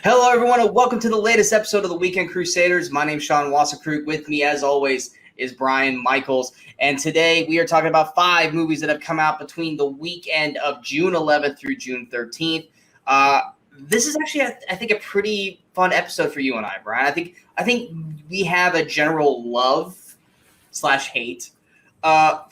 Hello, everyone, and welcome to the latest episode of the Weekend Crusaders. My name is Sean Wasserkrug. With me, as always, is Brian Michaels. And today we are talking about 5 movies that have come out between the weekend of June 11th through June 13th. This is actually, I think, a pretty fun episode for you and I, Brian. I think we have a general love/hate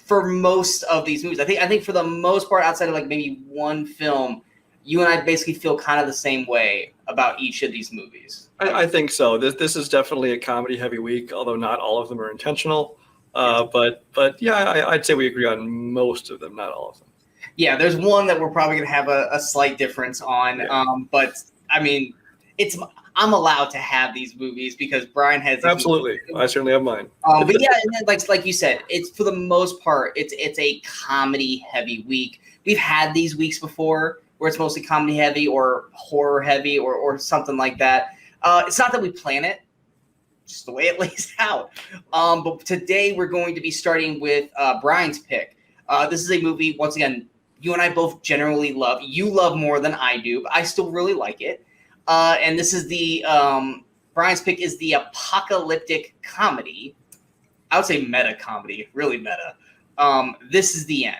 for most of these movies. I think for the most part, outside of like maybe one film, you and I basically feel kind of the same way about each of these movies. I think so. This is definitely a comedy-heavy week, although not all of them are intentional. But yeah, I'd say we agree on most of them, not all of them. Yeah, there's one that we're probably going to have a slight difference on. Yeah. But, I mean, I'm allowed to have these movies because Brian has... Absolutely. I certainly have mine. But yeah, and then, like you said, it's for the most part, it's a comedy-heavy week. We've had these weeks before where it's mostly comedy heavy or horror heavy or something like that. It's not that we plan it, just the way it lays out. But today we're going to be starting with Brian's pick. This is a movie, once again, you and I both generally love. You love more than I do, but I still really like it. And this is Brian's pick is the apocalyptic comedy. I would say meta comedy, really meta. This is the End.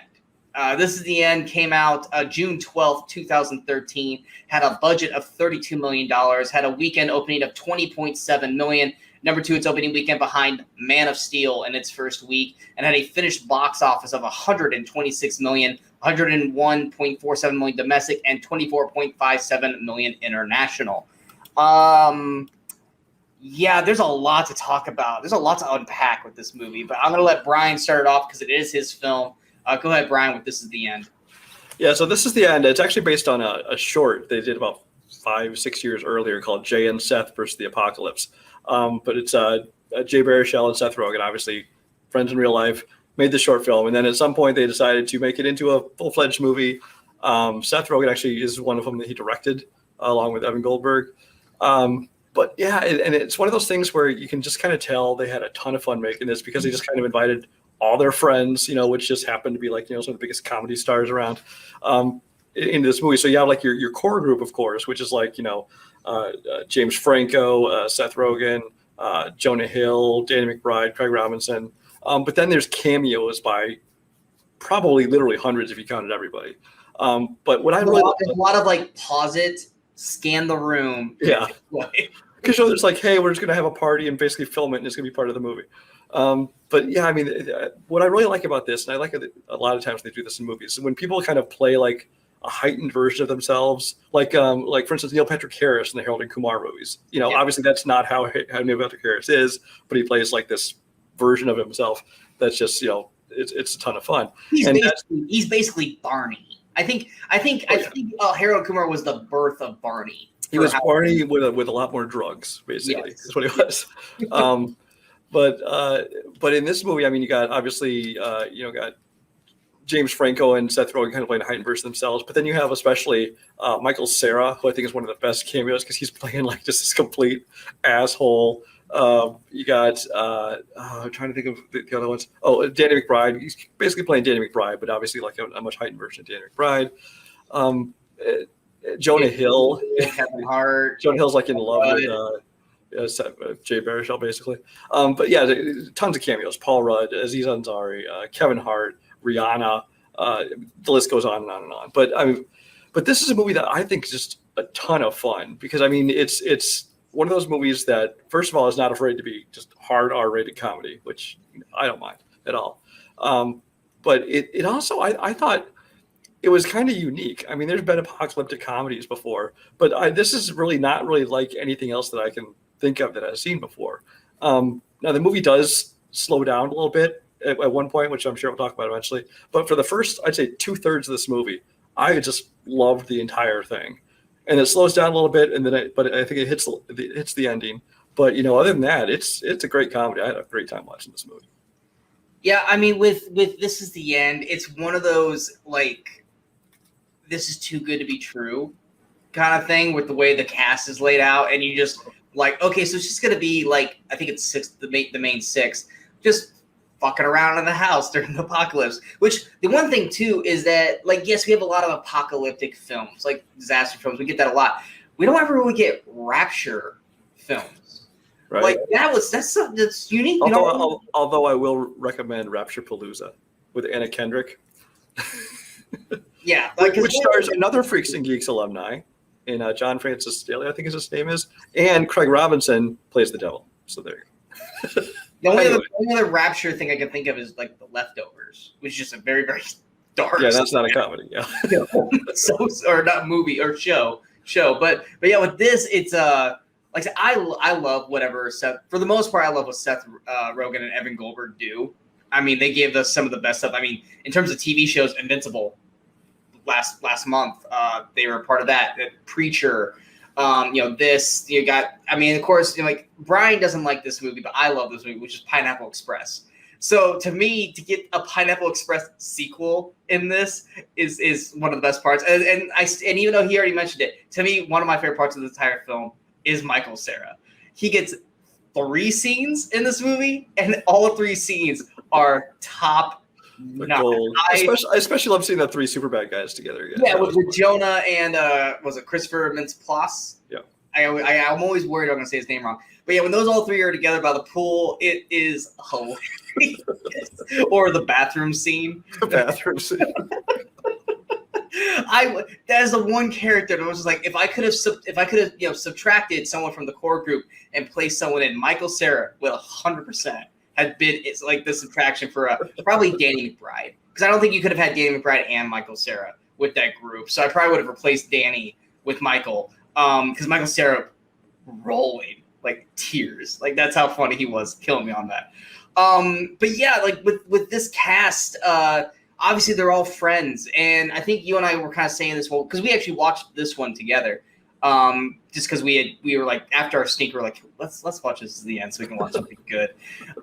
This is the End came out June 12th, 2013, had a budget of $32 million, had a weekend opening of $20.7 million. Number 2, its opening weekend behind Man of Steel in its first week, and had a finished box office of $126 million, $101.47 million domestic, and $24.57 million international. Yeah, there's a lot to talk about. There's a lot to unpack with this movie, but I'm going to let Brian start it off because it is his film. Go ahead, Brian, with This Is the End. Yeah, so This Is the End. It's actually based on a short they did about 5-6 years earlier called Jay and Seth versus the Apocalypse. But it's Jay Baruchel and Seth Rogen, obviously friends in real life, made the short film. And then at some point they decided to make it into a full-fledged movie. Seth Rogen actually is one of them that he directed along with Evan Goldberg. But yeah, and it's one of those things where you can just kind of tell they had a ton of fun making this because they just kind of invited all their friends, which just happened to be like, some of the biggest comedy stars around into this movie. So you have like your core group, of course, which is like, James Franco, Seth Rogen, Jonah Hill, Danny McBride, Craig Robinson. But then there's cameos by probably literally hundreds if you counted everybody. But what I really a lot of like pause it, scan the room. Yeah. Because there's like, hey, we're just going to have a party and basically film it and it's going to be part of the movie. But yeah, I mean, what I really like about this, and I like it a lot of times they do this in movies, when people kind of play like a heightened version of themselves, like for instance, Neil Patrick Harris in the Harold and Kumar movies. Obviously that's not how Neil Patrick Harris is, but he plays like this version of himself that's just it's a ton of fun. He's basically Barney. I think Harold and Kumar was the birth of Barney. He was Barney with a lot more drugs, basically. Yes. Is what he was. But in this movie, I mean, you got obviously got James Franco and Seth Rogen kind of playing a heightened version themselves, but then you have especially Michael Cera, who I think is one of the best cameos because he's playing like just this complete asshole. You got I'm trying to think of the other ones. Oh, Danny McBride. He's basically playing Danny McBride, but obviously like a much heightened version of Danny McBride. Jonah Hill, Kevin Hart. Jonah Hill's like in love with Jay Baruchel, basically. But yeah, tons of cameos. Paul Rudd, Aziz Ansari, Kevin Hart, Rihanna. The list goes on and on and on. But this is a movie that I think is just a ton of fun because I mean it's one of those movies that first of all is not afraid to be just hard R-rated comedy, which I don't mind at all. But it also I thought it was kind of unique. I mean, there's been apocalyptic comedies before, but this is really not really like anything else that I can think of that I've seen before. Now the movie does slow down a little bit at one point, which I'm sure we'll talk about eventually. But for the first, I'd say 2/3 of this movie, I just loved the entire thing, and it slows down a little bit, and then but I think it hits the ending. But other than that, it's a great comedy. I had a great time watching this movie. Yeah, I mean, with This Is the End, it's one of those like, this is too good to be true kind of thing with the way the cast is laid out, and you just like, okay, so it's just gonna be like, I think it's the main 6, just fucking around in the house during the apocalypse. Which the one thing too is that, like, yes, we have a lot of apocalyptic films, like disaster films. We get that a lot. we don't ever really get Rapture films. Right. Like that's something that's unique. Although I will recommend Rapture Palooza with Anna Kendrick. Yeah, which stars another Freaks and Geeks alumni in John Francis Daly, I think his name is, and Craig Robinson plays the devil. So there you go. The only other Rapture thing I can think of is like The Leftovers, which is just a very, very dark. Yeah, that's not a comedy. Yeah. Or not movie or show. But yeah, with this, it's like I love whatever Seth. For the most part, I love what Seth Rogen and Evan Goldberg do. I mean, they gave us some of the best stuff. I mean, in terms of TV shows, Invincible last month, they were a part of that. Preacher. This you got. I mean, of course, like Brian doesn't like this movie, but I love this movie, which is Pineapple Express. So to me, to get a Pineapple Express sequel in this is one of the best parts. And even though he already mentioned it, to me, one of my favorite parts of the entire film is Michael Cera. He gets 3 scenes in this movie, and all 3 scenes are top gold. I especially love seeing the 3 Superbad guys together again. Yeah, with Jonah and was it Christopher Mintz-Plasse? Yeah. I'm always worried I'm going to say his name wrong. But yeah, when those all 3 are together by the pool, it is hilarious. Or the bathroom scene. The bathroom scene. That is the one character that was just like, if I could have subtracted someone from the core group and placed someone in, Michael Cera would 100% had been it's like the subtraction for probably Danny McBride, because I don't think you could have had Danny McBride and Michael Cera with that group. So I probably would have replaced Danny with Michael, because Michael Cera rolling like tears, like that's how funny he was, killing me on that. But yeah, like with this cast, obviously they're all friends, and I think you and I were kind of saying this whole, because we actually watched this one together. Just because we were like, after our sneak, we're like, let's watch this to the end so we can watch something good.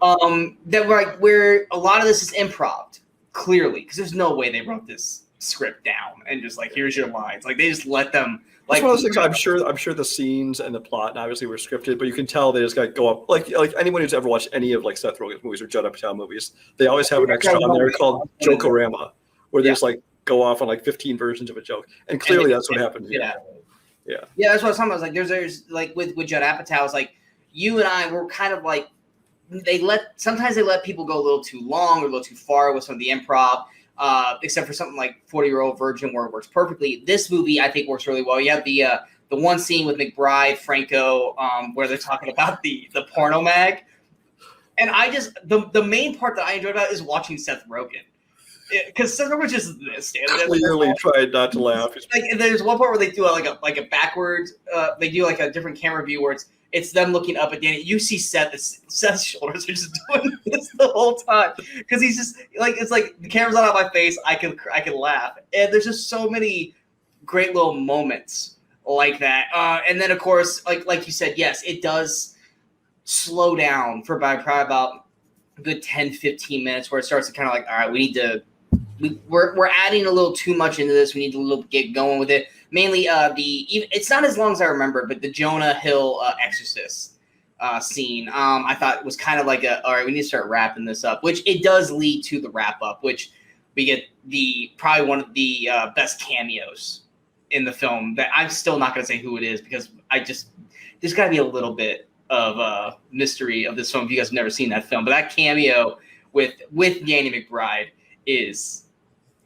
That we're like, where a lot of this is improv, clearly, because there's no way they wrote this script down and just like, here's your lines. Like they just let them. Like, that's one of those things. I'm sure the scenes and the plot and obviously were scripted, but you can tell they just got to go up. Like anyone who's ever watched any of like Seth Rogen's movies or Judd Apatow movies, they always have an extra on there called Jokorama, where they just like go off on like 15 versions of a joke, and clearly that's what happened. Yeah, that's what I was talking about. I was like, there's like with Judd Apatow, it's like you and I were kind of like sometimes they let people go a little too long or a little too far with some of the improv. Except for something like 40-Year-Old Virgin, where it works perfectly. This movie, I think, works really well. You have the one scene with McBride, Franco, where they're talking about the porno mag, and I just the main part that I enjoyed about it is watching Seth Rogen, because Seth Rogen just standing there. Clearly tried not to laugh. Like there's one part where they do like a backwards. They do like a different camera view where it's them looking up at Danny. You see Seth's shoulders are just doing this the whole time, because he's just like, it's like the camera's not on my face. I can laugh, and there's just so many great little moments like that. And then of course, like you said, yes, it does slow down for probably about a good 10-15 minutes, where it starts to kind of like, all right, we're adding a little too much into this. We need to get going with it. Mainly it's not as long as I remember, but the Jonah Hill Exorcist scene, I thought was kind of like all right, we need to start wrapping this up, which it does lead to the wrap up, which we get probably one of the best cameos in the film, that I'm still not going to say who it is, because there's got to be a little bit of mystery of this film if you guys have never seen that film. But that cameo with Danny McBride is,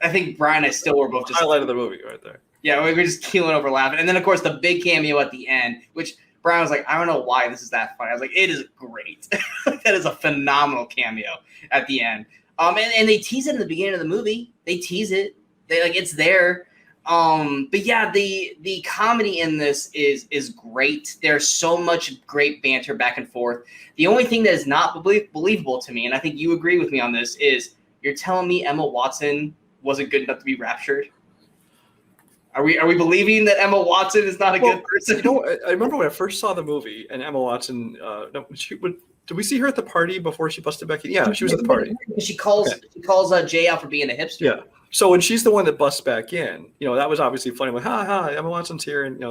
I think Brian and I still were both just highlight of the movie right there. Yeah, we're just keeling over laughing. And then, of course, the big cameo at the end, which Brian was like, I don't know why this is that funny. I was like, it is great. That is a phenomenal cameo at the end. And they tease it in the beginning of the movie. They tease it. They like, it's there. But yeah, the comedy in this is great. There's so much great banter back and forth. The only thing that is not believable to me, and I think you agree with me on this, is you're telling me Emma Watson wasn't good enough to be raptured? Are we believing that Emma Watson is not a good person? You know, I remember when I first saw the movie, and Emma Watson. Did we see her at the party before she busted back in? Yeah, she was at the party. She calls Jay out for being a hipster. Yeah. So when she's the one that busts back in, that was obviously funny. I'm like, ha, Emma Watson's here, and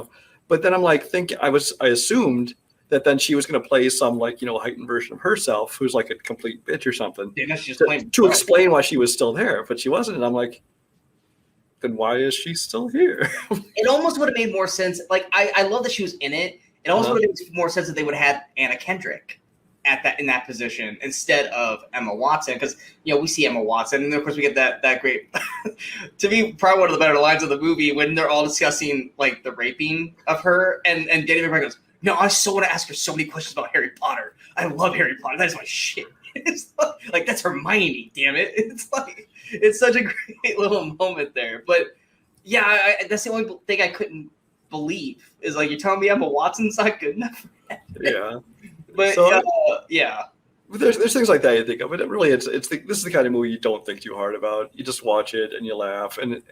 But then I'm like, I assumed that then she was going to play some heightened version of herself, who's like a complete bitch or something, yeah, she's to explain why she was still there, but she wasn't. And I'm like, then why is she still here? It almost would have made more sense. Like I love that she was in it. It also would have made more sense that they would have had Anna Kendrick in that position instead of Emma Watson, because we see Emma Watson, and of course we get that great to me probably one of the better lines of the movie when they're all discussing like the raping of her, and Danny McBride goes, "No, I so want to ask her so many questions about Harry Potter. I love Harry Potter. That's my shit." It's like that's Hermione, damn it. It's like it's such a great little moment there. But yeah, that's the only thing I couldn't believe is like you're telling me Emma Watson's not good enough. Yeah. But so, yeah, there's things like that you think of, but really this is the kind of movie you don't think too hard about. You just watch it and you laugh. And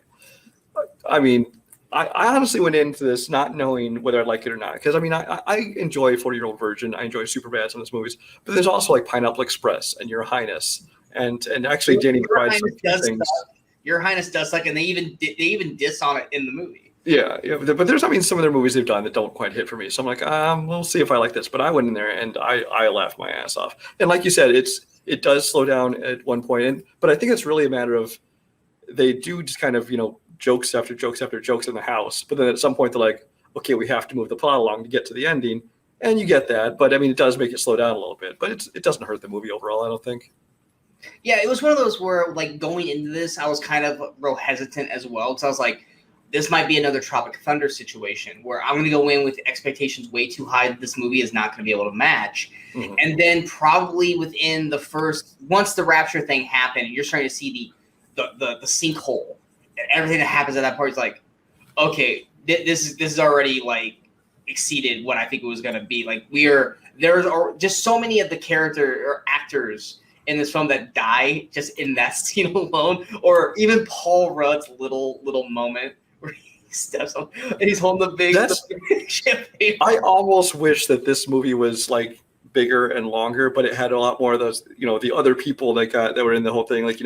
I mean, I honestly went into this not knowing whether I'd like it or not, because I mean I enjoy 40-Year-Old Virgin, I enjoy Superbad, some of those movies, but there's also like Pineapple Express and Your Highness and actually Danny McBride's things. Your Highness does suck, and they even diss on it in the movie. Yeah, but there's some of their movies they've done that don't quite hit for me. So I'm like, we'll see if I like this. But I went in there and I laughed my ass off. And like you said, it does slow down at one point. But I think it's really a matter of they do just kind of jokes after jokes after jokes in the house. But then at some point they're like, okay, we have to move the plot along to get to the ending, and you get that. But I mean, it does make it slow down a little bit. But it doesn't hurt the movie overall, I don't think. Yeah, it was one of those where like going into this, I was kind of real hesitant as well, because I was like, this might be another Tropic Thunder situation where I'm going to go in with expectations way too high that this movie is not going to be able to match. Mm-hmm. And then probably within once the rapture thing happened, and you're starting to see the sinkhole, and everything that happens at that point is like, okay, this is already like exceeded what I think it was going to be. Like there's just so many of the character or actors in this film that die just in that scene alone, or even Paul Rudd's little moment where he steps up and he's holding the big champagne. I almost wish that this movie was like bigger and longer, but it had a lot more of those, the other people that were in the whole thing, like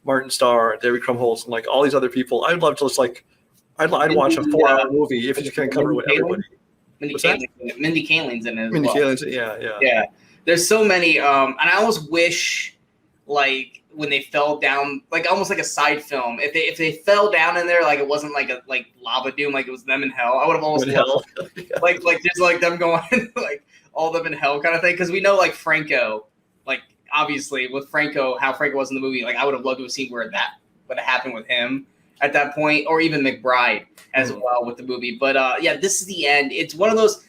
Martin Starr, David Krumholtz, and like all these other people. I'd love to just like I'd watch a 4-hour movie if you just kind of cover with everybody. Mindy Kaling's in it as Mindy well. Kaling's, yeah. There's so many, and I almost wish like when they fell down, like almost like a side film. If they fell down in there, like it wasn't like a lava doom, like it was them in hell. I would have almost loved, like just like them going like all them in hell kind of thing. Because we know like Franco, like obviously with Franco, how Franco was in the movie. Like I would have loved to have seen where that would have happened with him at that point, or even McBride as well with the movie. But yeah, this is the end. It's one of those.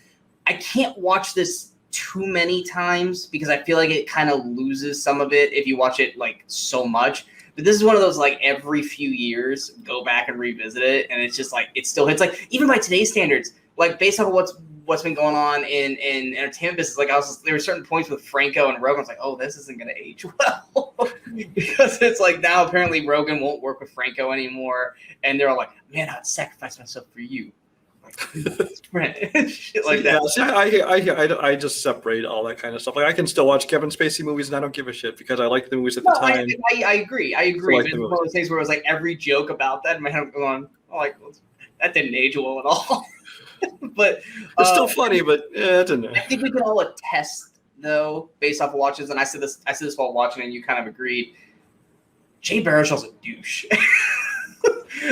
I can't watch this too many times because I feel like it kind of loses some of it if you watch it like so much. But this is one of those like every few years go back and revisit it, and it's just like it still hits. Like even by today's standards, like based on what's been going on in entertainment business, like there were certain points with Franco and Rogan. I was like, oh, this isn't going to age well because it's like now apparently Rogan won't work with Franco anymore, and they're all like, man, I'd sacrifice myself for you. Shit like that. See, I just separate all that kind of stuff. Like I can still watch Kevin Spacey movies and I don't give a shit because I like the movies at the time. I agree. It's one of those things where it was like every joke about that in my head going, oh, like that didn't age well at all. But it's still funny, but it didn't. I think we can all attest though, based off of watches, and I said this while watching, and you kind of agreed. Jay Baruchel's a douche.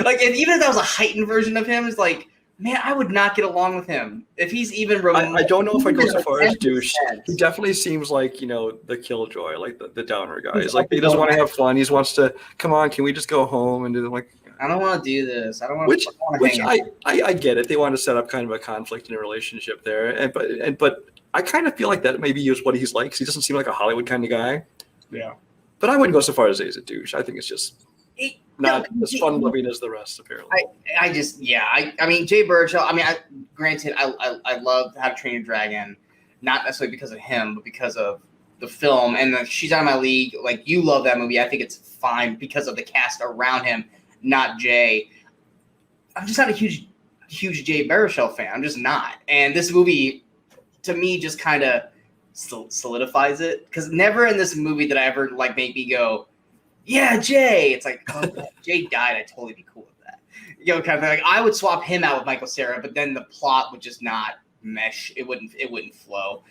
Like, and even if that was a heightened version of him, it's like, man, I would not get along with him if he's even. I don't know if I go so far as douche. He definitely seems like the killjoy, like the downer guy. He's like he doesn't want to have fun. He wants to come on. Can we just go home and do the like? I don't want to do this. I don't want. Which I get it. They want to set up kind of a conflict in a relationship there, but I kind of feel like that maybe is what he's like. 'Cause he doesn't seem like a Hollywood kind of guy. Yeah. But I wouldn't go so far as he's a douche. I think it's just. Not as fun-loving as the rest, apparently. I mean, Jay Baruchel, I mean, granted, I love How to Train Your Dragon, not necessarily because of him, but because of the film. And She's Out of My League. Like, you love that movie. I think it's fine because of the cast around him, not Jay. I'm just not a huge Jay Baruchel fan. I'm just not. And this movie, to me, just kind of solidifies it. Because never in this movie did I ever, like, make me go, yeah, Jay. It's like, oh, Jay died. I'd totally be cool with that. Kind of thing. Like I would swap him out with Michael Cera, but then the plot would just not mesh. It wouldn't flow.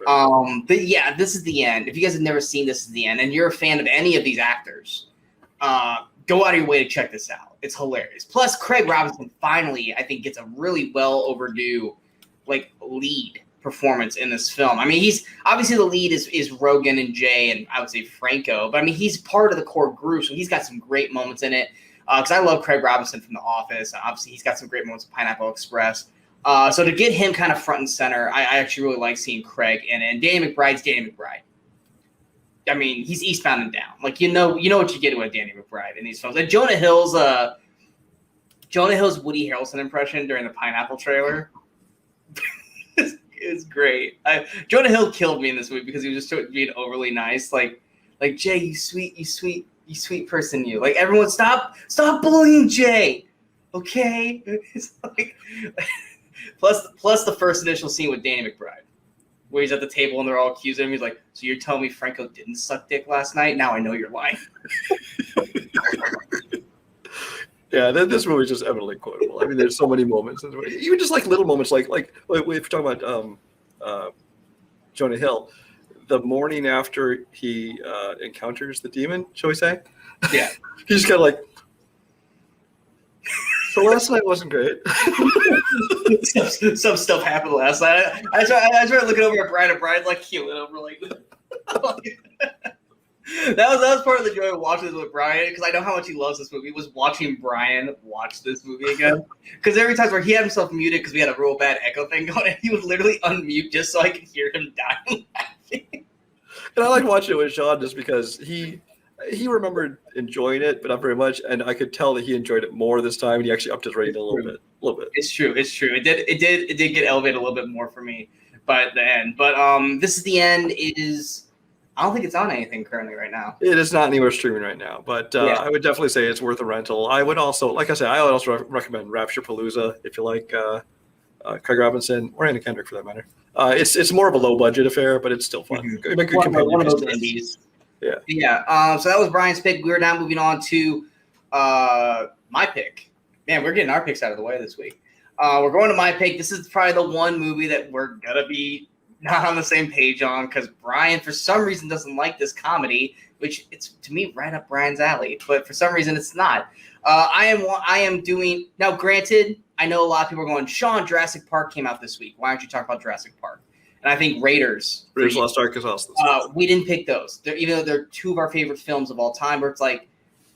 But yeah, this is the end. If you guys have never seen This Is the End, and you're a fan of any of these actors, go out of your way to check this out. It's hilarious. Plus, Craig Robinson finally, I think, gets a really well overdue lead performance in this film. I mean, he's obviously the lead is Rogan and Jay and I would say Franco, but I mean, he's part of the core group, so he's got some great moments in it. Because I love Craig Robinson from The Office, and obviously he's got some great moments in Pineapple Express. So to get him kind of front and center, I actually really like seeing Craig in it. And Danny McBride's Danny McBride. I mean, he's eastbound and down. Like, you know what you get with Danny McBride in these films. And Jonah Hill's Woody Harrelson impression during the Pineapple trailer is great. Jonah Hill killed me in this movie because he was just being overly nice. Like Jay, you sweet person, you. Like, everyone, stop bullying Jay, okay? It's like, plus the first initial scene with Danny McBride, where he's at the table and they're all accusing him. He's like, so you're telling me Franco didn't suck dick last night? Now I know you're lying. Yeah, this movie is just evidently quotable. I mean, there's so many moments. Even just like little moments, like if we're talking about Jonah Hill, the morning after he encounters the demon, shall we say? Yeah. He's just kind of like, so last night wasn't great. Some stuff happened last night. I started looking over at Brian, and Brian's like keeling over like that was part of the joy of watching this with Brian, because I know how much he loves this movie, was watching Brian watch this movie again. Because every time where he had himself muted because we had a real bad echo thing going, and he would literally unmute just so I could hear him dying laughing. And I like watching it with Sean just because he remembered enjoying it, but not very much, and I could tell that he enjoyed it more this time, and he actually upped his rating a little bit. It's true. It did get elevated a little bit more for me by the end. But this is the end. I don't think it's on anything currently right now. It is not anywhere streaming right now, but I would definitely say it's worth a rental. I would also, like I said, I would also recommend Rapturepalooza if you like Craig Robinson or Anna Kendrick for that matter. It's more of a low budget affair, but it's still fun. Mm-hmm. One of those indies. Yeah. So that was Brian's pick. We're now moving on to my pick. Man, we're getting our picks out of the way this week. We're going to my pick. This is probably the one movie that we're gonna be not on the same page on, because Brian, for some reason, doesn't like this comedy, which it's, to me, right up Brian's alley. But for some reason, it's not. I am doing, now granted, I know a lot of people are going, Sean, Jurassic Park came out this week. Why aren't you talking about Jurassic Park? And I think Raiders Lost Ark is also we didn't pick those. Even though they're two of our favorite films of all time, where it's like,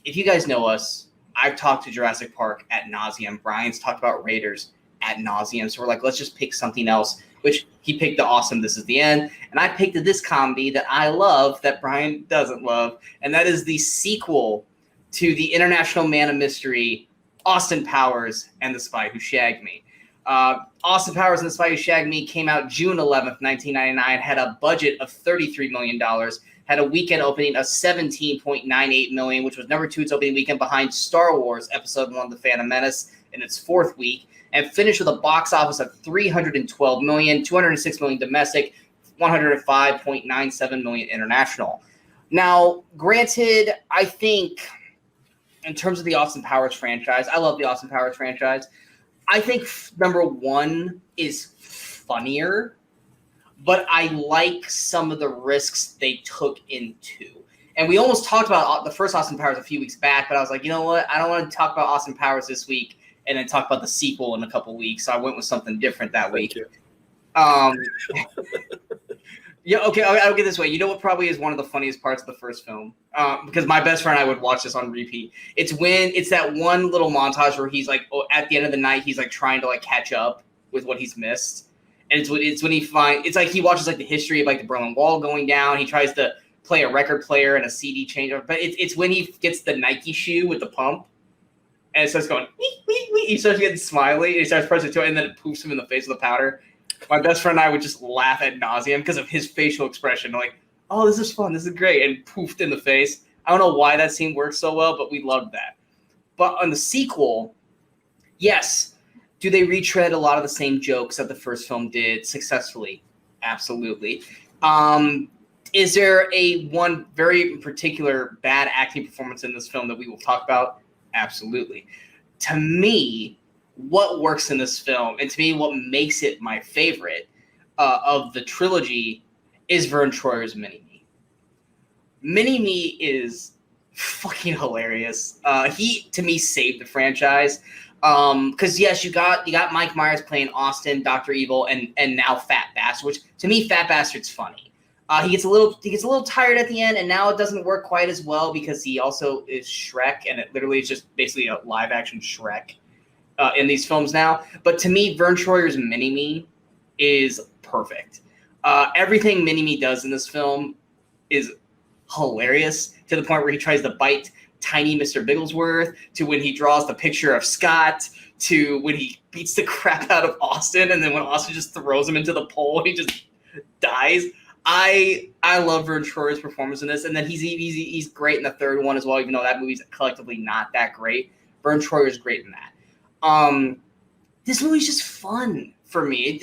if you guys know us, I've talked to Jurassic Park at nauseum. Brian's talked about Raiders at nauseum. So we're like, let's just pick something else, which he picked the awesome This Is the End. And I picked this comedy that I love that Brian doesn't love. And that is the sequel to the International Man of Mystery, Austin Powers and the Spy Who Shagged Me. Austin Powers and the Spy Who Shagged Me came out June 11th, 1999, had a budget of $33 million, had a weekend opening of $17.98 million, which was number 2 its opening weekend behind Star Wars Episode 1, The Phantom Menace, in its 4th week, and finished with a box office of $312 million, $206 million domestic, $105.97 million international. Now, granted, I think in terms of the Austin Powers franchise, I love the Austin Powers franchise. I think number 1 is funnier, but I like some of the risks they took into. And we almost talked about the first Austin Powers a few weeks back, but I was like, you know what? I don't want to talk about Austin Powers this week and then talk about the sequel in a couple weeks. So I went with something different that week. Yeah, okay, I'll get this way. You know what probably is one of the funniest parts of the first film? Because my best friend and I would watch this on repeat. It's that one little montage where he's like, at the end of the night, he's like trying to like catch up with what he's missed. And it's when it's like he watches like the history of like the Berlin Wall going down. He tries to play a record player and a CD changer. But it's when he gets the Nike shoe with the pump. And it starts going, wee, wee, wee. He starts getting smiley. And he starts pressing to it, and then it poofs him in the face with the powder. My best friend and I would just laugh at nauseum because of his facial expression. Like, oh, this is fun. This is great. And poofed in the face. I don't know why that scene works so well, but we loved that. But on the sequel, yes, do they retread a lot of the same jokes that the first film did successfully? Absolutely. Is there one very particular bad acting performance in this film that we will talk about? Absolutely. To me, what works in this film, and to me what makes it my favorite of the trilogy, is Vern Troyer's Mini-Me. Mini-Me is fucking hilarious. He to me saved the franchise. Because yes, you got Mike Myers playing Austin, Dr. Evil, and now Fat Bastard, which to me Fat Bastard's funny. He gets a little tired at the end, and now it doesn't work quite as well because he also is Shrek, and it literally is just basically a live action Shrek in these films now. But to me, Vern Troyer's Mini-Me is perfect. Everything Mini-Me does in this film is hilarious, to the point where he tries to bite tiny Mr. Bigglesworth, to when he draws the picture of Scott, to when he beats the crap out of Austin, and then when Austin just throws him into the pole, he just dies. I love Vern Troyer's performance in this, and then he's great in the third one as well, even though that movie's collectively not that great. Vern Troyer's great in that. This movie's just fun for me.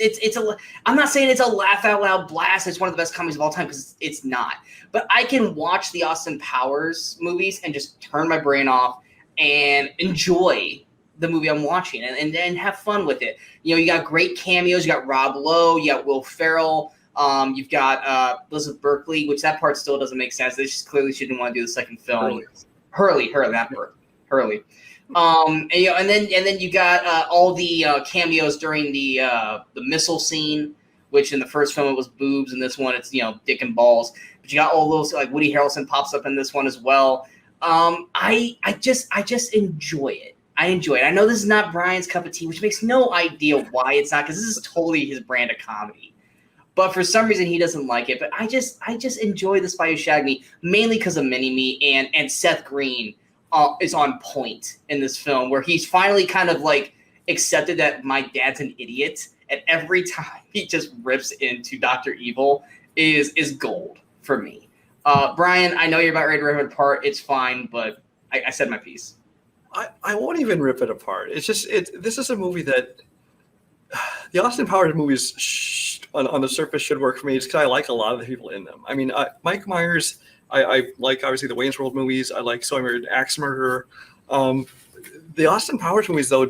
I'm not saying it's a laugh out loud blast. It's one of the best comedies of all time, because it's not. But I can watch the Austin Powers movies and just turn my brain off and enjoy the movie I'm watching and have fun with it. You know, you got great cameos. You got Rob Lowe. You got Will Ferrell. You've got Elizabeth Berkley, which that part still doesn't make sense. They just clearly she didn't want to do the second film. Hurley, that part. Hurley. And then you got all the cameos during the missile scene, which in the first film it was boobs, and this one it's dick and balls. But you got all those, like Woody Harrelson pops up in this one as well. I just enjoy it. I enjoy it. I know this is not Brian's cup of tea, which makes no idea why it's not, because this is totally his brand of comedy. But for some reason he doesn't like it. But I just enjoy The Spy Who Shagged Me, mainly because of Mini-Me and Seth Green is on point in this film, where he's finally kind of like accepted that my dad's an idiot, and every time he just rips into Dr. Evil is gold for me. Brian, I know you're about ready to rip it apart. It's fine, but I said my piece. I won't even rip it apart. It's just this is a movie that the Austin Powers movies on the surface should work for me, just because I like a lot of the people in them. I mean, Mike Myers. I like, obviously, the Wayne's World movies. I like So I Married an Axe Murderer. The Austin Powers movies, though,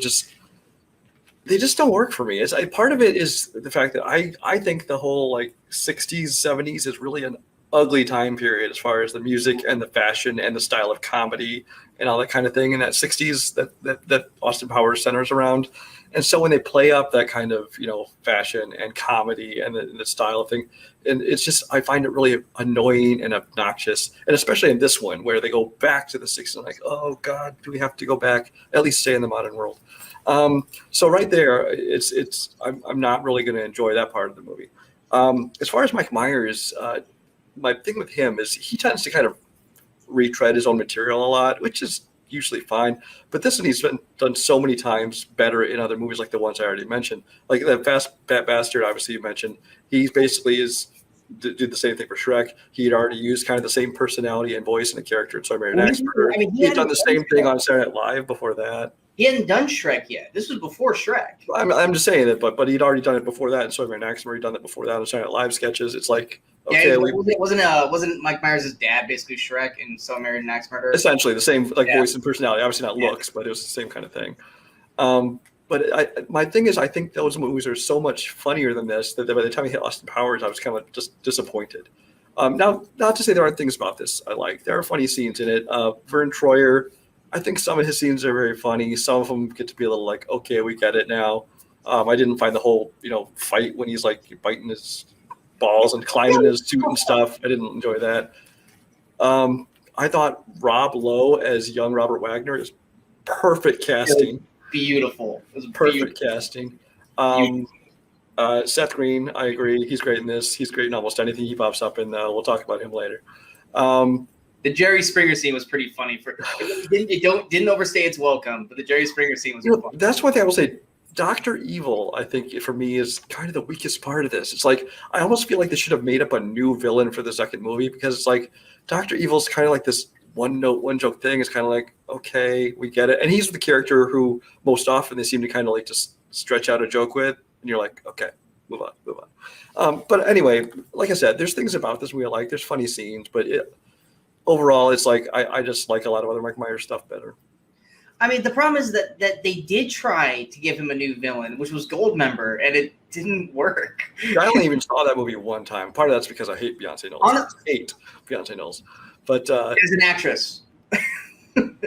they just don't work for me. Part of it is the fact that I think the whole like 60s, 70s is really an ugly time period as far as the music and the fashion and the style of comedy and all that kind of thing. And that 60s that Austin Powers centers around. And so when they play up that kind of, fashion and comedy and the style of thing, and it's just, I find it really annoying and obnoxious. And especially in this one, where they go back to the 60s, and like, oh God, do we have to go back? At least stay in the modern world. So right there, I'm not really going to enjoy that part of the movie. As far as Mike Myers, my thing with him is he tends to kind of retread his own material a lot, which is usually fine. But this one he's been done so many times better in other movies, like the ones I already mentioned. Like that Fat Bastard, obviously you mentioned. He basically did the same thing for Shrek. He had already used kind of the same personality and voice in the character in So I Married an Axe Murderer. He's done the same thing on Saturday Night Live before that. He hadn't done Shrek yet. This was before Shrek. I'm just saying that, but he'd already done it before that in So I Married an Axe Murderer. He'd done it before that on Saturday Night Live sketches. It's like, okay, yeah, wasn't Mike Myers' dad basically Shrek in So I Married an Axe Murderer? Essentially the same voice and personality. Obviously not looks, but it was the same kind of thing. But my thing is, I think those movies are so much funnier than this that by the time I hit Austin Powers, I was kind of just disappointed. Now, not to say there aren't things about this I like. There are funny scenes in it. Vern Troyer, I think some of his scenes are very funny. Some of them get to be a little like, okay, we get it now. I didn't find the whole fight when he's like biting his balls and climbing his suit and stuff. I didn't enjoy that. I thought Rob Lowe as young Robert Wagner is perfect casting. Beautiful. It was perfect casting. Seth Green, I agree. He's great in this. He's great in almost anything he pops up in. We'll talk about him later. The Jerry Springer scene was pretty funny. It didn't overstay its welcome, but the Jerry Springer scene was funny. That's one thing I will say. Dr. Evil, I think, for me, is kind of the weakest part of this. It's like, I almost feel like they should have made up a new villain for the second movie, because it's like, Dr. Evil's kind of like this one joke thing. It's kind of like, okay, we get it. And he's the character who most often they seem to kind of like just stretch out a joke with. And you're like, okay, move on. But anyway, like I said, there's things about this movie I like. There's funny scenes, but overall, it's like, I just like a lot of other Mike Myers stuff better. I mean, the problem is that they did try to give him a new villain, which was Goldmember, and it didn't work. I only even saw that movie one time. Part of that's because I hate Beyonce Knowles. But as an actress,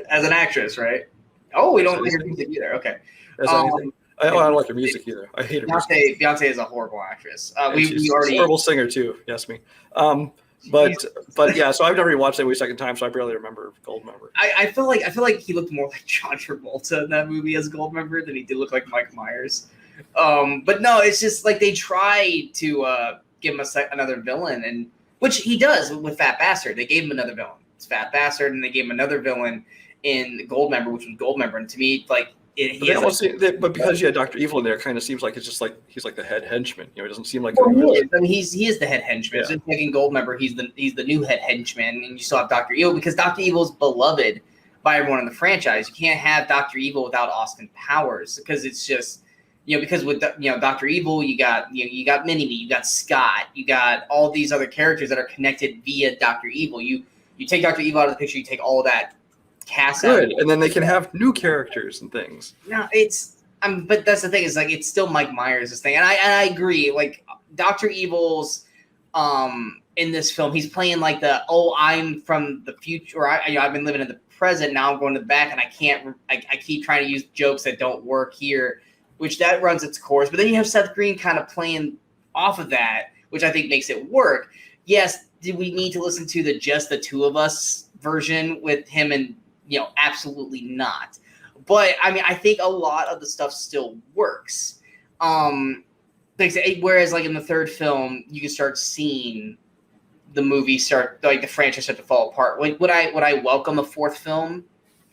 as an actress, right? Oh, we Yes, don't like her anything. music either. Okay. As anything. I don't like her music either. I hate her music. Beyonce is a horrible actress. And We she's already a horrible singer too. Yes, me. But yeah. So I've never rewatched it every second time, so I barely remember Goldmember. I feel like he looked more like John Travolta in that movie as Goldmember than he did look like Mike Myers. But no, it's just like they try to give him another villain, and which he does with Fat Bastard. They gave him another villain. It's Fat Bastard, and they gave him another villain in Goldmember, which was Goldmember. And to me, like but because you had Dr. Evil in there, it kind of seems like it's just like he's like the head henchman. You know, it doesn't seem like. Well, he is. I mean, he is the head henchman. Yeah. Just like in Goldmember, he's the new head henchman, and you still have Dr. Evil because Dr. Evil is beloved by everyone in the franchise. You can't have Dr. Evil without Austin Powers because it's just because with Dr. Evil, you got Mini-Me, you got Scott, you got all these other characters that are connected via Dr. Evil. You take Dr. Evil out of the picture, you take all of that cast out. Good, and then they can have new characters and things. No, it's but that's the thing is like it's still Mike Myers' thing, and I agree. Like Dr. Evil's in this film, he's playing like I'm from the future, or I've been living in the present, now I'm going to the back, and I keep trying to use jokes that don't work here, which that runs its course. But then you have Seth Green kind of playing off of that, which I think makes it work. Yes, did we need to listen to the Just the Two of Us version with him and absolutely not. But I mean, I think a lot of the stuff still works. Whereas like in the third film, you can start seeing the movie the franchise start to fall apart. Like, would I welcome a fourth film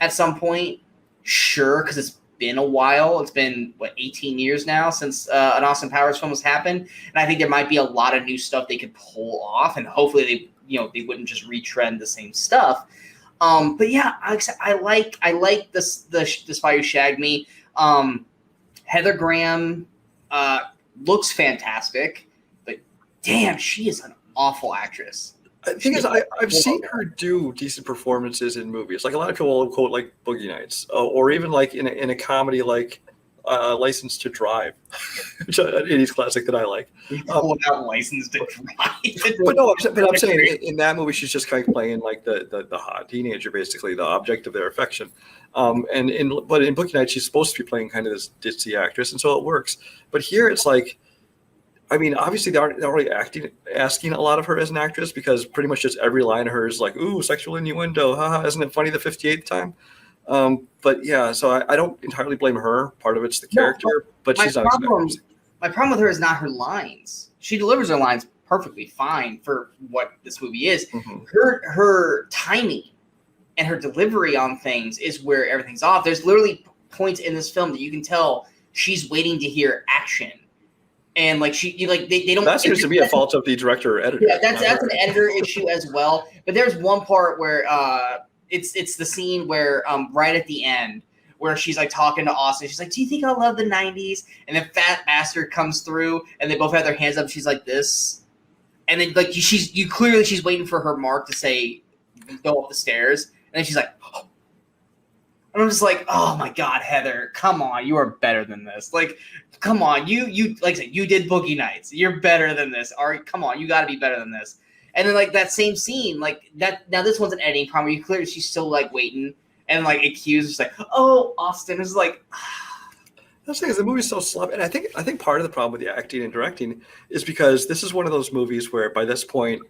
at some point? Sure, because it's been a while. It's been 18 years now since an Austin Powers film has happened, and I think there might be a lot of new stuff they could pull off, and hopefully they wouldn't just retrend the same stuff. But yeah, I like the Spy Who Shagged Me. Heather Graham looks fantastic, but damn, she is an awful actress. The thing is, I've seen her do decent performances in movies. Like a lot of people will quote like Boogie Nights, or even like in a comedy like License to Drive, which is an 80s classic that I like. Without License to Drive. But I'm saying in that movie, she's just kind of playing like the hot teenager, basically the object of their affection. But in Boogie Nights, she's supposed to be playing kind of this ditzy actress, and so it works. But here, it's like, I mean, obviously they aren't really asking a lot of her as an actress, because pretty much just every line of hers is like, "Ooh, sexual innuendo, haha, isn't it funny the 58th time?" But yeah, so I don't entirely blame her. Part of it's the character, but she's not. My problem with her is not her lines. She delivers her lines perfectly fine for what this movie is. Mm-hmm. Her timing and her delivery on things is where everything's off. There's literally points in this film that you can tell she's waiting to hear action. And like they don't. That seems to be a fault of the director or editor. Yeah, that's an editor issue as well. But there's one part where it's the scene where right at the end where she's like talking to Austin. She's like, "Do you think I love the '90s?" And then Fat Bastard comes through, and they both have their hands up. She's like this, and then like she's waiting for her mark to say, "Go up the stairs," and then she's like. Oh. And I'm just like, oh my God, Heather, come on, you are better than this. Like, come on, you like I said, you did Boogie Nights. You're better than this. All right, come on, you got to be better than this. And then like that same scene, like that. Now this one's an editing problem. You clearly she's still like waiting and like accused. She's like, oh, Austin is like. That's the thing is the movie's so sloppy, and I think part of the problem with the acting and directing is because this is one of those movies where by this point,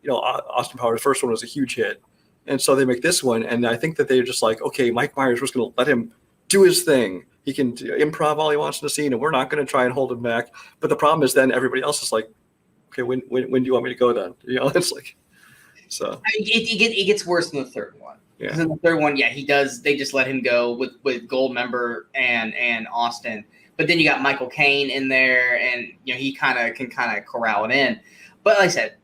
Austin Powers' first one was a huge hit. And so they make this one, and I think that they're just like, okay, Mike Myers, we're just going to let him do his thing. He can improv all he wants in the scene, and we're not going to try and hold him back. But the problem is then everybody else is like, okay, when do you want me to go then? It's like, so. It gets worse in the third one. Yeah. Because in the third one, yeah, he does. They just let him go with Goldmember and Austin. But then you got Michael Caine in there, and he can corral it in. But like I said,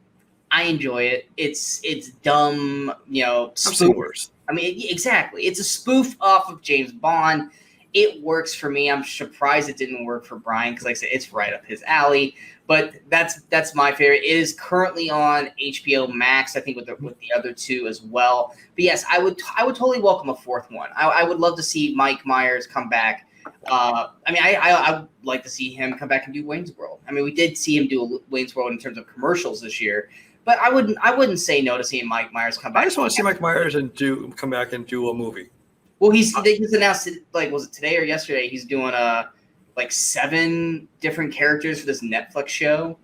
I enjoy it. It's dumb, I've seen worse. I mean, exactly. It's a spoof off of James Bond. It works for me. I'm surprised it didn't work for Brian because, like I said, it's right up his alley. But that's my favorite. It is currently on HBO Max, I think, with the other two as well. But yes, I would totally welcome a fourth one. I would love to see Mike Myers come back. I would like to see him come back and do Wayne's World. I mean, we did see him do Wayne's World in terms of commercials this year. But I wouldn't say no to seeing Mike Myers come back. I just want to see Mike Myers come back and do a movie. Well, they just announced it, like, was it today or yesterday? He's doing like 7 different characters for this Netflix show.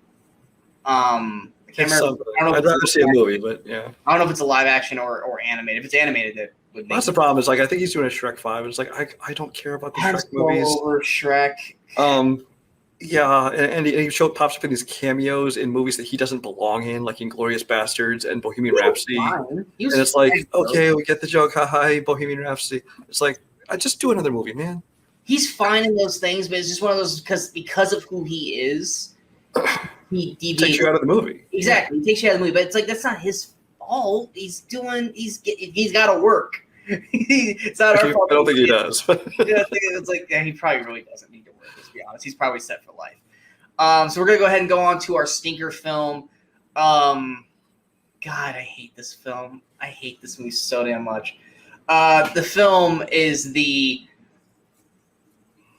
I can't remember. I'd rather see a movie, but yeah. I don't know if it's a live action or animated. If it's animated, it would make That's the problem. Is like I think he's doing a Shrek 5. It's like I don't care about the Shrek movies. Over Shrek. Yeah, and he pops up in these cameos in movies that he doesn't belong in, like Inglourious Bastards and Bohemian Rhapsody. And it's like, okay, we get the joke, haha, Bohemian Rhapsody. It's like, I just do another movie, man. He's fine in those things, but it's just one of those because of who he is. He takes you out of the movie. Exactly, he takes you out of the movie, but it's like that's not his fault. He's got to work. It's not our fault. I don't think he does. It's like he probably really doesn't need to work. Let's be honest. He's probably set for life. So we're gonna go ahead and go on to our stinker film. God, I hate this film. I hate this movie so damn much. The film is the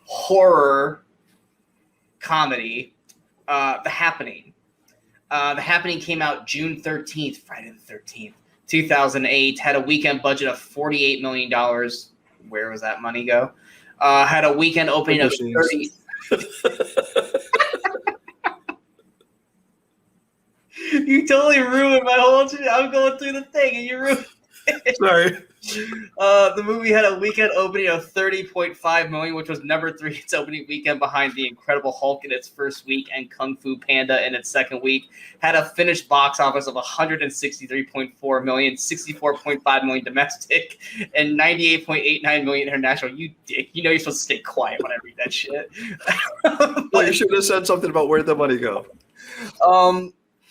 horror comedy, The Happening. The Happening came out June 13th, Friday the 13th, 2008. Had a weekend budget of $48 million. Where was that money go? Had a weekend opening of 30. You totally ruined my whole. I'm going through the thing and you ruined it. Sorry. The movie had a weekend opening of $30.5 million, which was number 3 its opening weekend behind The Incredible Hulk in its first week and Kung Fu Panda in its second week. Had a finished box office of $163.4 million, $64.5 million domestic, and $98.89 million international. You dick. You know you're supposed to stay quiet when I read that shit. Well, you should have said something about where'd the money go.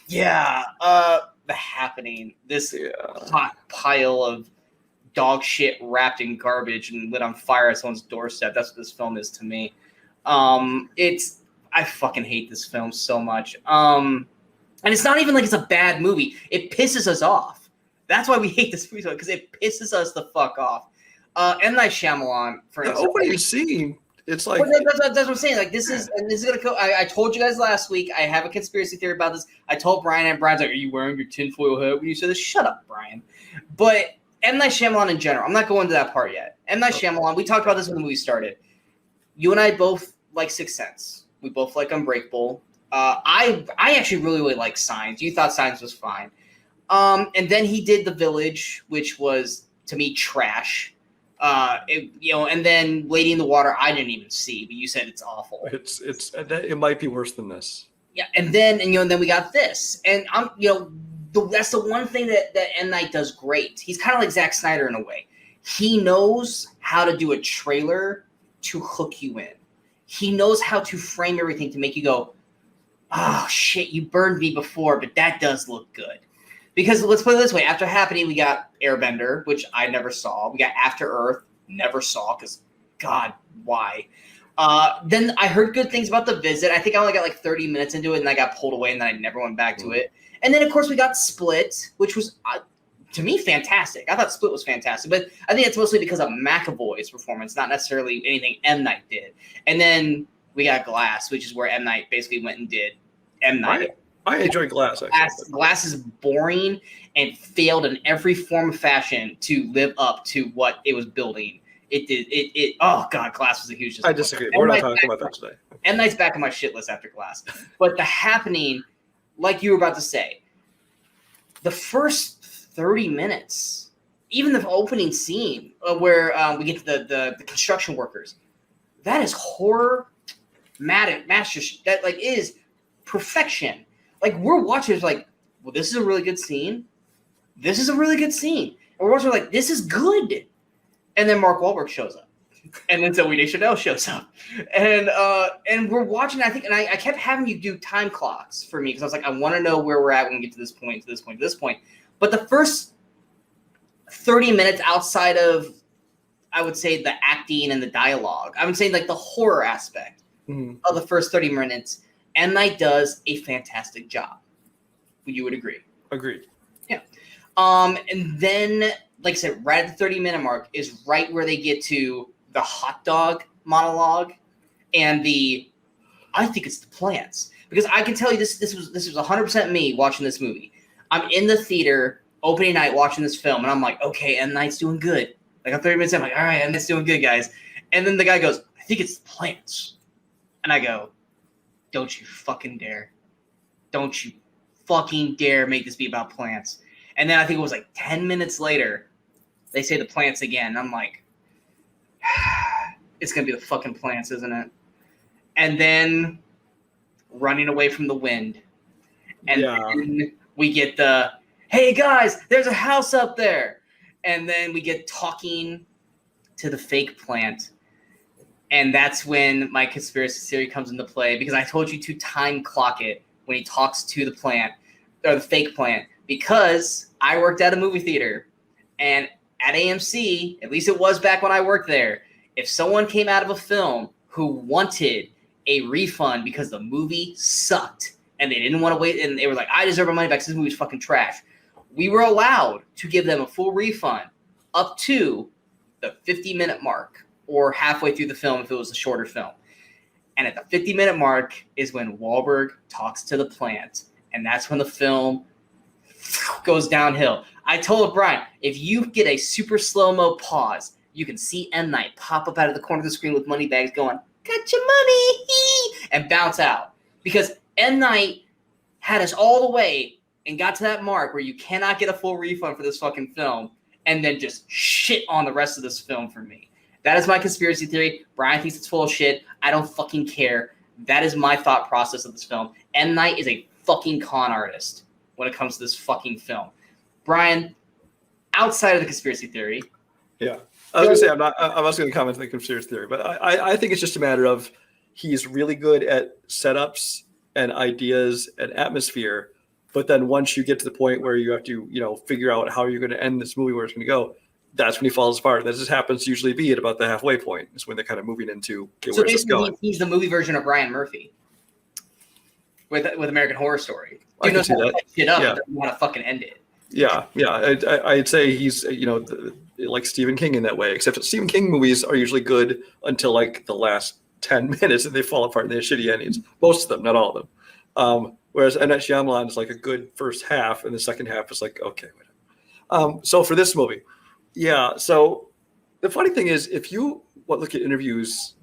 Yeah. The Happening. This hot pile of dog shit wrapped in garbage and lit on fire at someone's doorstep. That's what this film is to me. I fucking hate this film so much. And it's not even like it's a bad movie. It pisses us off. That's why we hate this movie, because it pisses us the fuck off. M. Night Shyamalan, for instance. Opening scene, it's like that's what I'm saying. Like this is gonna go. I told you guys last week. I have a conspiracy theory about this. I told Brian, and Brian's like, "Are you wearing your tinfoil hat when you said this?" Shut up, Brian. But M. Night Shyamalan in general. I'm not going to that part yet. M. Night Shyamalan. We talked about this when the movie started. You and I both like Sixth Sense. We both like Unbreakable. I actually really like Signs. You thought Signs was fine. And then he did The Village, which was to me trash. And then Lady in the Water, I didn't even see, but you said it's awful. It might be worse than this. Yeah, and then we got this, and that's the one thing that M. Night does great. He's kind of like Zack Snyder in a way. He knows how to do a trailer to hook you in. He knows how to frame everything to make you go, "Oh shit, you burned me before, but that does look good." Because let's put it this way: after Happening, we got Airbender, which I never saw. We got After Earth, never saw, because God, why? Then I heard good things about The Visit. I think I only got like 30 minutes into it, and I got pulled away, and then I never went back to it. And then, of course, we got Split, which was, to me, fantastic. I thought Split was fantastic, but I think it's mostly because of McAvoy's performance, not necessarily anything M. Night did. And then we got Glass, which is where M. Night basically went and did M. Night. I enjoy Glass, actually. Glass is boring and failed in every form of fashion to live up to what it was building. It did. Oh, God, Glass was a huge disappointment. I disagree. We're not talking about that today. M. Night's back on my shit list after Glass. But The Happening, like you were about to say, the first 30 minutes, even the opening scene where we get to the construction workers, that is horror master. That like is perfection. Like we're watching, it's like, well, this is a really good scene. This is a really good scene. And we're watching like, this is good. And then Mark Wahlberg shows up. And then Zooey Deschanel shows up. And we're watching, I think, and I kept having you do time clocks for me because I was like, I want to know where we're at when we get to this point, to this point, to this point. But the first 30 minutes outside of, I would say, the acting and the dialogue, I would say like the horror aspect of the first 30 minutes, M. Night does a fantastic job. You would agree? Agreed. Yeah. And then, like I said, right at the 30-minute mark is right where they get to the hot dog monologue and I think it's the plants. Because I can tell you this was 100% me watching this movie. I'm in the theater opening night watching this film, and I'm like, okay, M. Night's doing good. Like, I'm 30 minutes in, I'm like, all right, M. Night's doing good, guys. And then the guy goes, I think it's the plants. And I go, don't you fucking dare. Don't you fucking dare make this be about plants. And then I think it was like 10 minutes later, they say the plants again. And I'm like, it's going to be the fucking plants, isn't it? And then running away from the wind. And then we get the, hey guys, there's a house up there. And then we get talking to the fake plant. And that's when my conspiracy theory comes into play, because I told you to time clock it when he talks to the plant, or the fake plant, because I worked at a movie theater. And at AMC, at least it was back when I worked there, if someone came out of a film who wanted a refund because the movie sucked and they didn't want to wait, and they were like, I deserve my money back because this movie's fucking trash, we were allowed to give them a full refund up to the 50-minute mark or halfway through the film if it was a shorter film. And at the 50-minute mark is when Wahlberg talks to the plant, and that's when the film goes downhill. I told Brian, if you get a super slow-mo pause, you can see M. Night pop up out of the corner of the screen with money bags going, got your money, and bounce out. Because M. Night had us all the way and got to that mark where you cannot get a full refund for this fucking film, and then just shit on the rest of this film for me. That is my conspiracy theory. Brian thinks it's full of shit. I don't fucking care. That is my thought process of this film. M. Night is a fucking con artist when it comes to this fucking film. Brian, outside of the conspiracy theory. Yeah. I was going to say, I was going to comment on the conspiracy theory, but I think it's just a matter of he's really good at setups and ideas and atmosphere. But then once you get to the point where you have to, figure out how you're going to end this movie, where it's going to go, that's when he falls apart. That just happens to usually be at about the halfway point. Is when they're kind of moving into, okay, so where's this going? He's the movie version of Ryan Murphy with American Horror Story. I can see that. Shit up, Yeah. but doesn't want to fucking end it. Yeah. I'd say he's, like Stephen King in that way, except that Stephen King movies are usually good until like the last 10 minutes and they fall apart and they have shitty endings. Most of them, not all of them. Whereas M. Night Shyamalan is like a good first half, and the second half is like, okay, whatever. So for this movie, so the funny thing is, if you look at interviews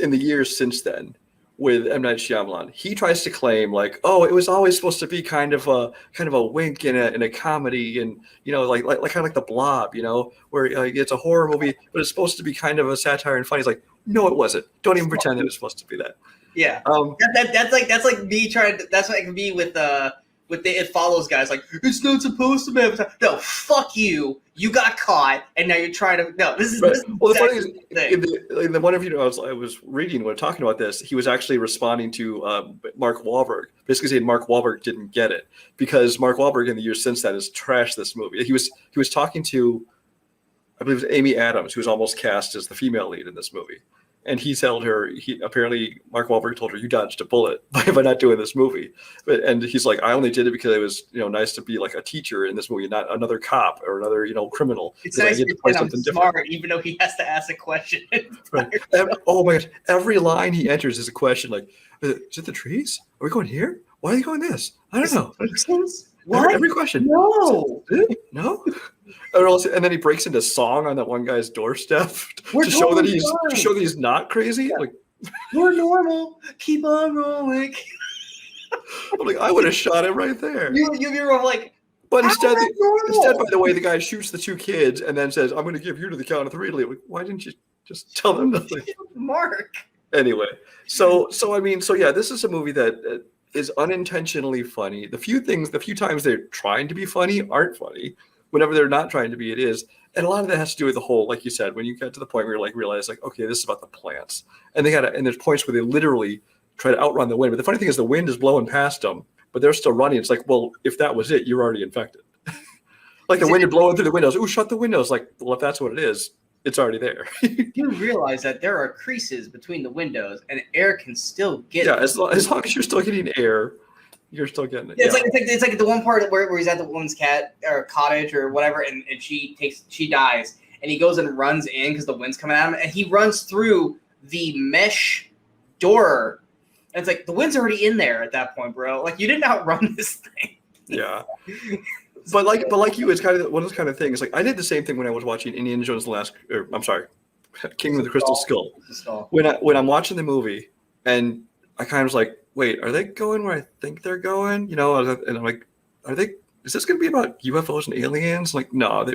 in the years since then with M. Night Shyamalan, he tries to claim like, oh, it was always supposed to be kind of a wink in a comedy, and like kind of like The Blob, where it's a horror movie, but it's supposed to be kind of a satire and funny. He's like, no, it wasn't. Don't even pretend it was supposed to be that. Yeah, that's like me trying to. That's like me with the It Follows guys. Like, it's not supposed to be. No, fuck you. You got caught, and now you're trying to. No, this is. Right. This is well, the funny is, in the one interview I was reading when talking about this, he was actually responding to Mark Wahlberg, basically saying Mark Wahlberg didn't get it because Mark Wahlberg in the years since then has trashed this movie. He was talking to, I believe it was Amy Adams, who was almost cast as the female lead in this movie. And he told her, apparently Mark Wahlberg told her, you dodged a bullet by not doing this movie. And he's like, I only did it because it was, nice to be like a teacher in this movie, not another cop or another, criminal. It's nice to play something smart, different. Even though he has to ask a question. Right. Oh my God. Every line he enters is a question like, is it the trees? Are we going here? Why are they going this? I don't know. What? Every question. No. No? And then he breaks into song on that one guy's doorstep to show that he's not crazy. Yeah. Like, we're normal. Keep on rolling. I'm like, I would have shot him right there. You're like, but instead, by the way, the guy shoots the two kids and then says, "I'm going to give you to the count of three." Like, why didn't you just tell them nothing? Mark. Anyway, so this is a movie that is unintentionally funny. The few times they're trying to be funny aren't funny. Whenever they're not trying to be, it is. And a lot of that has to do with the whole, like you said, when you get to the point where you realize okay, this is about the plants. And there's points where they literally try to outrun the wind. But the funny thing is the wind is blowing past them, but they're still running. It's like, well, if that was it, you're already infected. Like the wind is blowing through the windows. Ooh, shut the windows. Like, well, if that's what it is, it's already there. You realize that there are creases between the windows and air can still get it. Yeah, as long as you're still getting air, you're still getting it. Yeah, it's like the one part where he's at the woman's cottage or whatever, and she dies, and he goes and runs in because the wind's coming at him, and he runs through the mesh door, and it's like the wind's already in there at that point, bro. Like, you didn't outrun this thing. Yeah. But like you, it's kind of one of those kind of things. Like I did the same thing when I was watching Indiana Jones Kingdom of the Crystal Skull. When I'm watching the movie and I kind of was like, wait, are they going where I think they're going? And I'm like, is this going to be about UFOs and aliens? Like, no.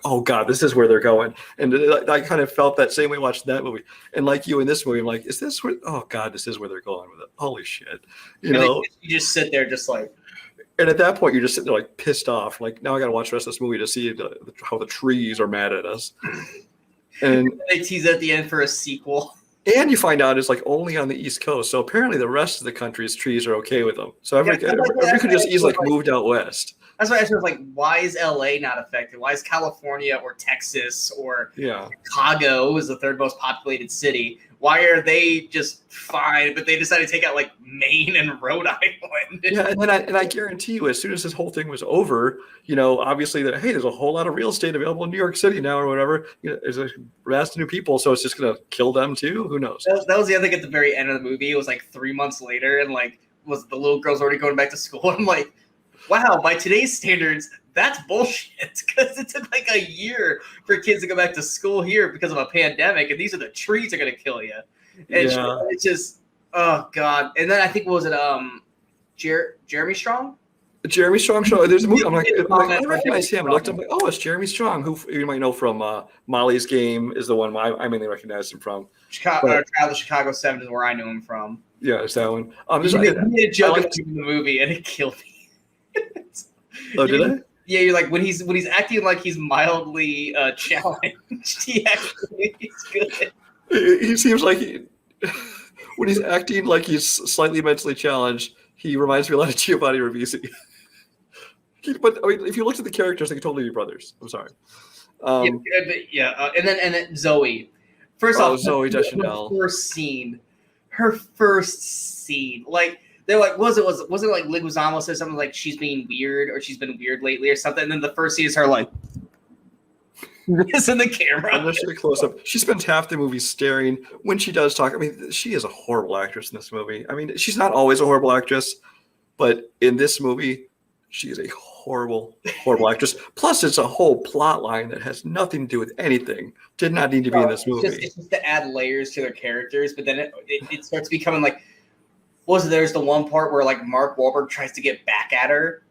Oh God, this is where they're going. And I kind of felt that same way watching that movie. And like you in this movie, I'm like, is this where? Oh God, this is where they're going with it. Holy shit, You just sit there, just like. And at that point, you're just sitting there like pissed off. Like now, I got to watch the rest of this movie to see how the trees are mad at us. And they tease at the end for a sequel. And you find out it's like only on the East Coast. So apparently the rest of the country's trees are okay with them. So every could just easily moved out west. That's why I was like, why is LA not affected? Why is California or Texas or Chicago is the third most populated city? Why are they just fine? But they decided to take out like Maine and Rhode Island. Yeah, and I guarantee you, as soon as this whole thing was over, obviously there's a whole lot of real estate available in New York City now or whatever. There's a raft of new people, so it's just gonna kill them too. Who knows? That was the other thing at the very end of the movie. It was like 3 months later, and like was the little girl's already going back to school. I'm like, wow, by today's standards, that's bullshit. Because it took like a year for kids to go back to school here because of a pandemic, and these are the trees that are gonna kill you. And it's just, oh God. And then I think what was it Jeremy Strong? Jeremy Strong show. There's a movie. I'm like, I recognize him. I looked up, like, oh, it's Jeremy Strong, who you might know from Molly's Game is the one I mainly recognize him from. Trial of Chicago 7 is where I knew him from. Yeah, it's that one. He made a joke in the movie, and it killed me. Oh, did I? Yeah, you're like when he's acting like he's mildly challenged. He's good. He seems like when he's acting like he's slightly mentally challenged, he reminds me a lot of Giovanni Ribisi. But I mean, if you looked at the characters, they could totally be brothers. I'm sorry. And then Zoe. First off, Zoe Deschanel. Her first scene, like they're like, wasn't it like Leguizamo said something like she's being weird or she's been weird lately or something, and then the first scene is her like this in the camera. Unless you're close up. She spends half the movie staring. When she does talk, I mean, she is a horrible actress in this movie. I mean, she's not always a horrible actress, but in this movie, she is a horrible, horrible actress. Plus, it's a whole plot line that has nothing to do with anything. Did not need to be in this movie. It's just to add layers to their characters, but then it starts becoming like, there's the one part where like Mark Wahlberg tries to get back at her,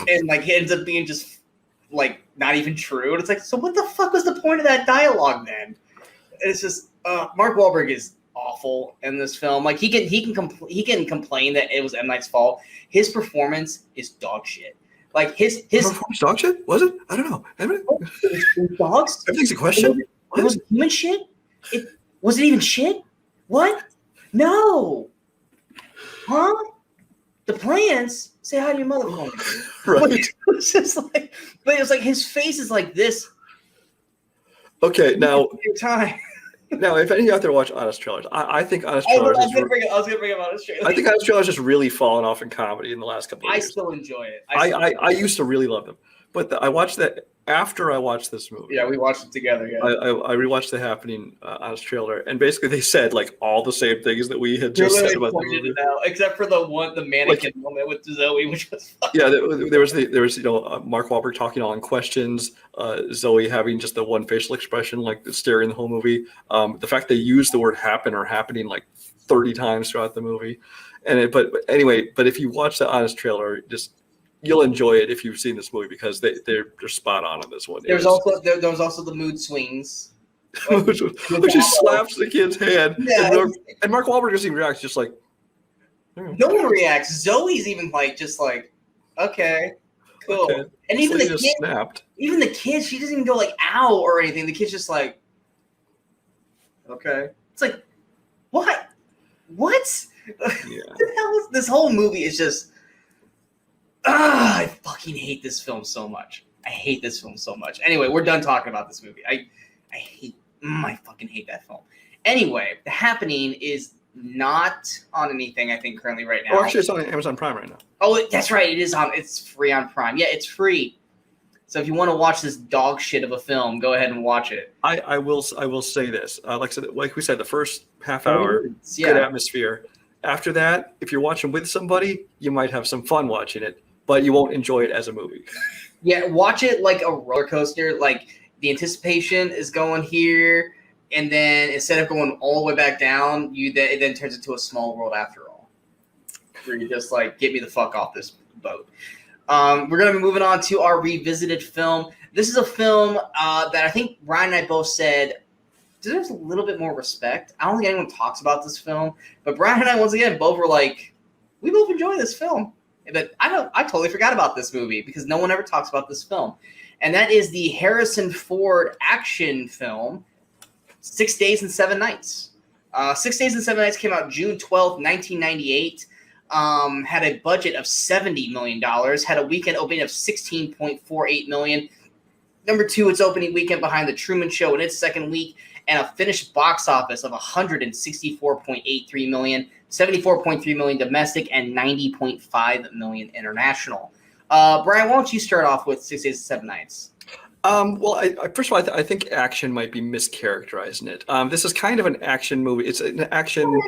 and like it ends up being just like not even true. And it's like, so what the fuck was the point of that dialogue then? It's just Mark Wahlberg is awful in this film. Like he can complain that it was M. Night's fault. His performance is dog shit. Like his performance dog shit? Was it? I don't know. Dogs? Everything's a question. It was human shit. Was it even shit? What? No. Huh? The plans? Say hi to your mother for me. Right. It's just like, but it was like his face is like this. Okay, now. Time. Now, if any of you out there watch Honest Trailers, I think Honest Trailers. I was gonna bring up Honest Trailers. I think Honest Trailers just really fallen off in comedy in the last couple of years. I still enjoy it. I used to really love them, but I watched that after I watched this movie. Yeah, we watched it together. Yeah, I rewatched The Happening Honest Trailer, and basically they said like all the same things that we had just said about the movie, except for the mannequin moment with Zoe, which was fun. Yeah, there was Mark Wahlberg talking all in questions, Zoe having just the one facial expression like staring the whole movie. The fact they used the word happen or happening like 30 times throughout the movie, but if you watch the Honest Trailer, you'll enjoy it if you've seen this movie because they're spot on this one. There was also the mood swings. She slaps the kid's hand, and Mark Wahlberg doesn't even react, just like no one reacts. Zoe's even like just like, okay, cool. Okay. And even the kid snapped. Even the kid, she doesn't even go like ow or anything. The kid's just like, okay. It's like, what? Yeah. This whole movie is just. I fucking hate this film so much. Anyway, we're done talking about this movie. I fucking hate that film. Anyway, The Happening is not on anything, I think, currently right now. Oh, actually, it's on Amazon Prime right now. Oh, that's right. It is on. It's free on Prime. Yeah, it's free. So if you want to watch this dog shit of a film, go ahead and watch it. I will say this. Like we said, the first half hour, good atmosphere. After that, if you're watching with somebody, you might have some fun watching it. but you won't enjoy it as a movie. Yeah, watch it like a roller coaster. Like the anticipation is going here, and then instead of going all the way back down, it then turns into a small world after all, where you just like, get me the fuck off this boat. We're gonna be moving on to our revisited film. This is a film that I think Ryan and I both said deserves a little bit more respect. I don't think anyone talks about this film, but Brian and I once again both were like, we both enjoy this film. But I totally forgot about this movie because no one ever talks about this film. And that is the Harrison Ford action film, 6 Days and 7 Nights. 6 Days and 7 Nights came out June 12th, 1998. Had a budget of $70 million, had a weekend opening of $16.48 million. Number 2, its opening weekend behind The Truman Show in its second week, and a finished box office of $164.83 million, $74.3 million domestic, and $90.5 million international. Brian, why don't you start off with 6 Days and 7 Nights? Well, first of all, I think action might be mischaracterizing it. This is kind of an action movie. It's an action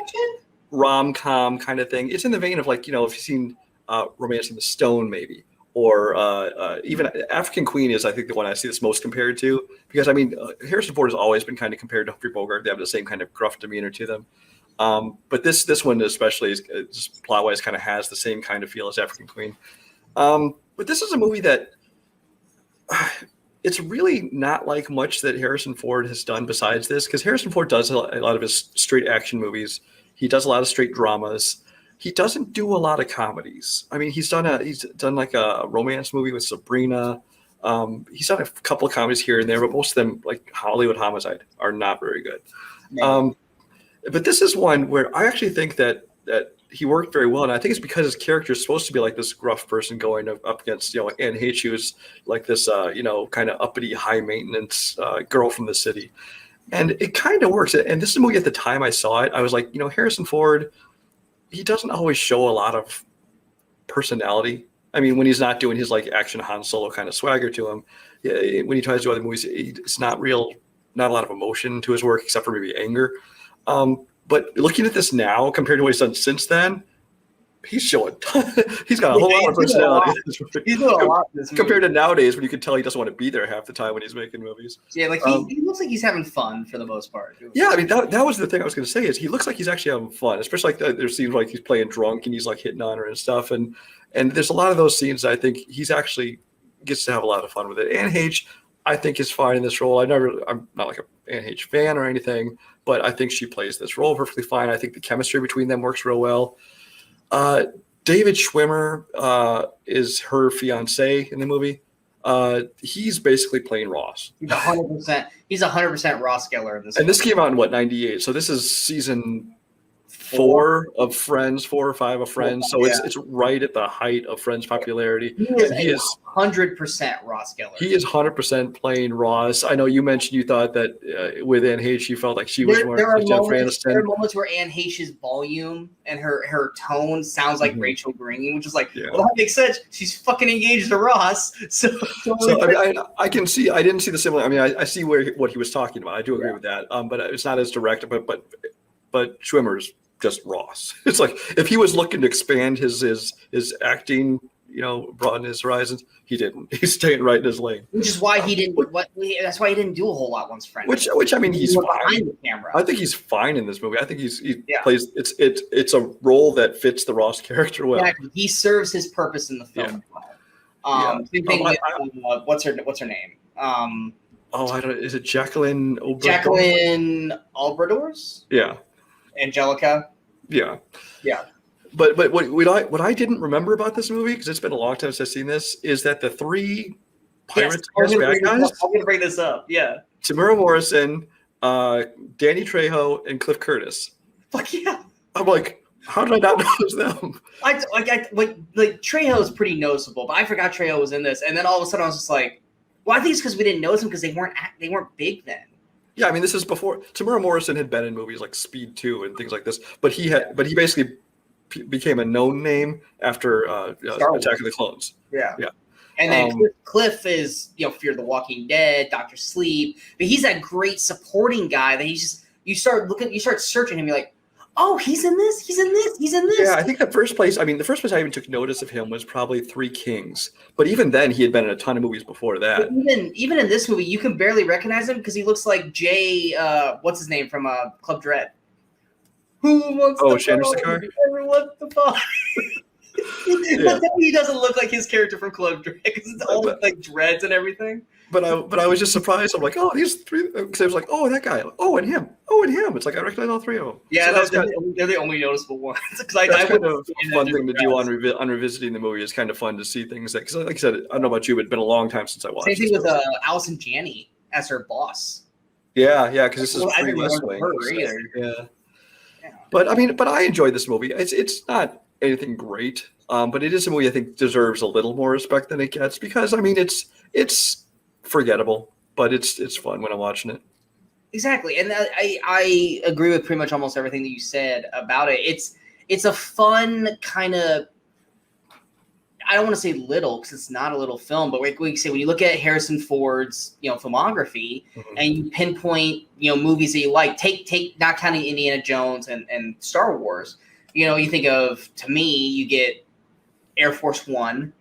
rom-com kind of thing. It's in the vein of, like, if you've seen Romancing the Stone, maybe. Or even African Queen is, I think, the one I see this most compared to. Because, Harrison Ford has always been kind of compared to Humphrey Bogart. They have the same kind of gruff demeanor to them. But this one especially, is plot-wise, kind of has the same kind of feel as African Queen. But this is a movie that it's really not like much that Harrison Ford has done besides this. Because Harrison Ford does a lot of his straight action movies. He does a lot of straight dramas. He doesn't do a lot of comedies. He's done like a romance movie with Sabrina. He's done a couple of comedies here and there, but most of them, like Hollywood Homicide, are not very good. But this is one where I actually think that he worked very well, and I think it's because his character is supposed to be like this gruff person going up against Anne Heche, who's like this kind of uppity, high maintenance girl from the city, and it kind of works. And this is a movie at the time I saw it, I was like, Harrison Ford, he doesn't always show a lot of personality. When he's not doing his like action Han Solo kind of swagger to him, when he tries to do other movies, it's not a lot of emotion to his work except for maybe anger. But looking at this now compared to what he's done since then, he's showing. He's got a whole lot of personality. He's doing a lot in this movie. Compared to nowadays, when you can tell he doesn't want to be there half the time when he's making movies. Yeah, like he looks like he's having fun for the most part. Yeah, that was the thing I was going to say, is he looks like he's actually having fun, especially like there seems like he's playing drunk and he's like hitting on her and stuff, and there's a lot of those scenes that I think he's actually gets to have a lot of fun with it. Anne Heche, I think, is fine in this role. I'm not like a Anne Heche fan or anything, but I think she plays this role perfectly fine. I think the chemistry between them works real well. David Schwimmer is her fiance in the movie. He's basically playing Ross. He's 100%. He's 100% Ross Geller in this. And this came out in 98. So this is season 4 of Friends, 4 or 5 of Friends. So it's right at the height of Friends' popularity. He is 100% Ross Geller. He is 100% playing Ross. I know you mentioned you thought that with Anne Heche, you felt like she was more like Jennifer Aniston. There are moments where Anne Heche's volume and her tone sounds like Rachel Green, which is like, well, that makes sense. She's fucking engaged to Ross. So I can see. I didn't see the similar. I see what he was talking about. I do agree with that. But it's not as direct. But Schwimmer's just Ross. It's like if he was looking to expand his acting, broaden his horizons, he didn't. He's staying right in his lane. Which is why he didn't. That's why he didn't do a whole lot once Friends. Which he's fine. Behind the camera. I think he's fine in this movie. I think he plays. It's a role that fits the Ross character well. Exactly. He serves his purpose in the film. Same thing with what's her name? I don't. Is it Jacqueline Obrador? Jacqueline Obradors? Yeah. Angelica. Yeah. But what I didn't remember about this movie, because it's been a long time since I've seen this, is that the 3 pirates bad guys. I'm gonna bring this up. Yeah. Tamura Morrison, Danny Trejo, and Cliff Curtis. Fuck yeah. I'm like, how did I not notice them? Like Trejo is pretty noticeable, but I forgot Trejo was in this, and then all of a sudden I was just like, well, I think it's because we didn't notice them because they weren't big then. Yeah, this is before Tamura Morrison had been in movies like Speed 2 and things like this, but he basically became a known name after Attack of the Clones. Yeah. And then Cliff is Fear the Walking Dead, Dr. Sleep, but he's that great supporting guy that you start searching him, you're like, oh, he's in this. He's in this. He's in this. Yeah, I think the first place I even took notice of him was probably Three Kings. But even then, he had been in a ton of movies before that. Even in this movie, you can barely recognize him because he looks like Jay. What's his name from Club Dread? Who wants to Chandrasekhar? Everyone wants to fall. Yeah. But he doesn't look like his character from Club Dread because it's all like dreads and everything. But I was just surprised. I'm like, oh, these three. Because I was like, oh, that guy. Oh, and him. Oh, and him. It's like I recognize all three of them. Yeah, so they're the only noticeable ones. That's kind of a fun thing to do on revisiting the movie. It's kind of fun to see things that, because like I said, I don't know about you, but it's been a long time since I watched it. Same thing with Allison Janney as her boss. Yeah, because this is pre-West Wing. Yeah. But I enjoyed this movie. It's not anything great, but it is a movie I think deserves a little more respect than it gets because it's forgettable, but it's fun when I'm watching it. Exactly, and I agree with pretty much almost everything that you said about it. It's a fun kind of. I don't want to say little because it's not a little film, but like we say, when you look at Harrison Ford's filmography and you pinpoint movies that you like, take not counting Indiana Jones and Star Wars, you think of, to me, you get Air Force One,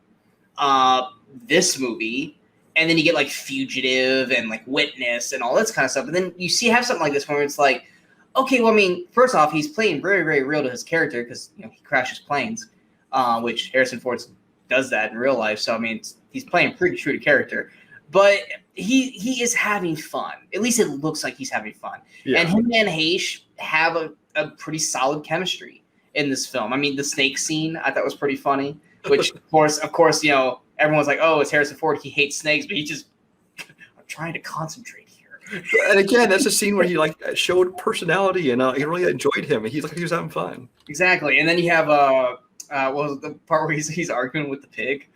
this movie, and then you get like Fugitive and like Witness and all this kind of stuff, and then you have something like this where it's like, okay, well, I mean, first off, he's playing very, very real to his character because he crashes planes, which Harrison Ford's does that in real life. So, I mean, he's playing pretty true to character, but he is having fun. At least it looks like he's having fun. Yeah. And him and Hayes have a pretty solid chemistry in this film. I mean, the snake scene I thought was pretty funny, which of course, everyone's like, oh, it's Harrison Ford. He hates snakes, but I'm trying to concentrate here. And again, that's a scene where he like showed personality and he really enjoyed him. And he looked like he was having fun. Exactly. And then you have, the part where he's arguing with the pig,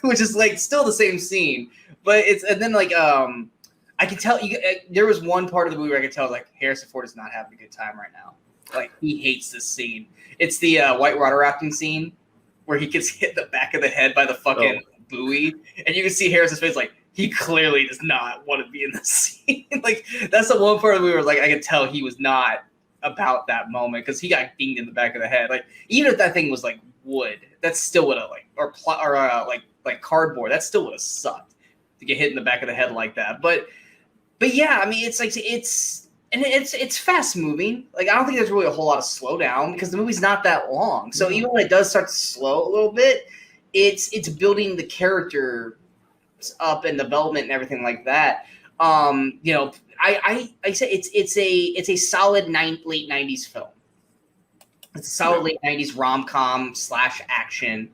which is like still the same scene, but and then like I can tell there was one part of the movie where I could tell like Harrison Ford is not having a good time right now. Like he hates this scene. It's the whitewater rafting scene where he gets hit in the back of the head by the fucking buoy, and you can see Harrison's face like he clearly does not want to be in the scene. Like that's the one part of the movie where like I could tell he was not about that moment because he got dinged in the back of the head. Like even if that thing was like wood, that still would have like cardboard, that still would have sucked to get hit in the back of the head like that. But yeah, I mean it's fast moving. Like I don't think there's really a whole lot of slowdown because the movie's not that long. So even when it does start to slow a little bit, it's building the character up and development and everything like that. I say it's a solid late 90s film. It's a solid late 90s rom-com / action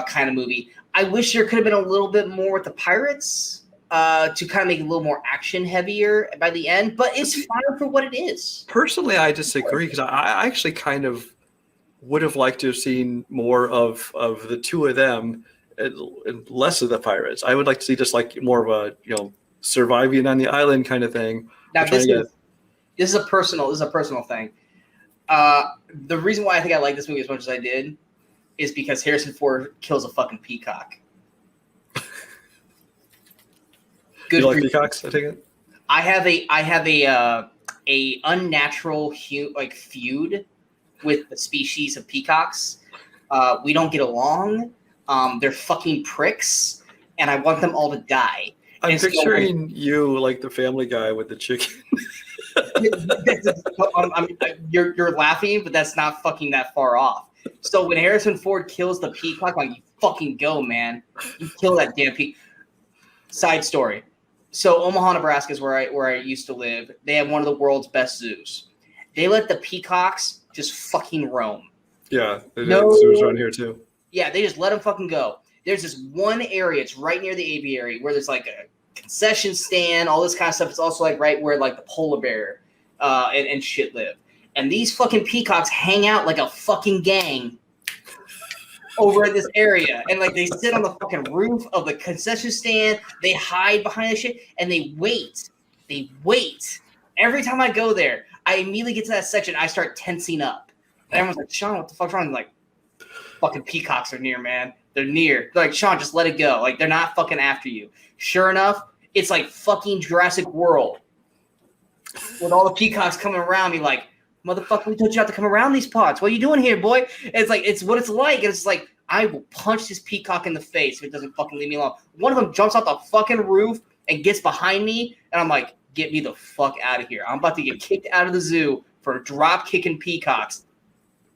kind of movie. I wish there could have been a little bit more with the pirates to kind of make it a little more action heavier by the end, but it's fine for what it is. Personally, I disagree because I actually kind of would have liked to have seen more of the two of them and less of the pirates. I would like to see just like more of a surviving on the island kind of thing. Now this is a personal thing. The reason why I think I like this movie as much as I did is because Harrison Ford kills a fucking peacock. Good. You like peacocks? I take it. I have a unnatural feud with the species of peacocks. We don't get along. They're fucking pricks, and I want them all to die. I'm picturing you like the Family Guy with the chicken. You're laughing, but that's not fucking that far off. So when Harrison Ford kills the peacock, like you fucking go, man. You kill that damn peacock. Side story. So Omaha, Nebraska is where I used to live. They have one of the world's best zoos. They let the peacocks just fucking roam. Yeah, they have zoos around here too. Yeah, they just let them fucking go. There's this one area, it's right near the aviary, where there's like a concession stand, all this kind of stuff. It's also like right where like the polar bear and shit live. And these fucking peacocks hang out like a fucking gang over in this area. And like they sit on the fucking roof of the concession stand. They hide behind the shit and they wait. They wait. Every time I go there, I immediately get to that section. I start tensing up. And everyone's like, Sean, what the fuck's wrong? I'm like, fucking peacocks are near, man. They're near. They're like, Sean, just let it go. Like, they're not fucking after you. Sure enough, it's like fucking Jurassic World. With all the peacocks coming around me like, Motherfucker, we told you not to come around these parts. What are you doing here, boy? And it's like, it's what it's like. And it's like, I will punch this peacock in the face if it doesn't fucking leave me alone. One of them jumps off the fucking roof and gets behind me, and I'm like, get me the fuck out of here. I'm about to get kicked out of the zoo for drop kicking peacocks.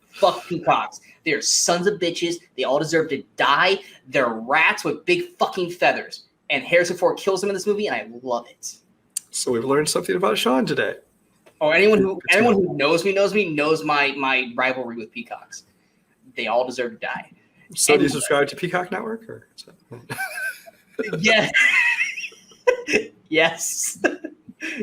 Fuck peacocks. They're sons of bitches. They all deserve to die. They're rats with big fucking feathers. And Harrison Ford kills them in this movie, and I love it. So we've learned something about Sean today. Oh, anyone who knows me knows my rivalry with peacocks. They all deserve to die. So do you subscribe to Peacock Network? Or yeah. Yes.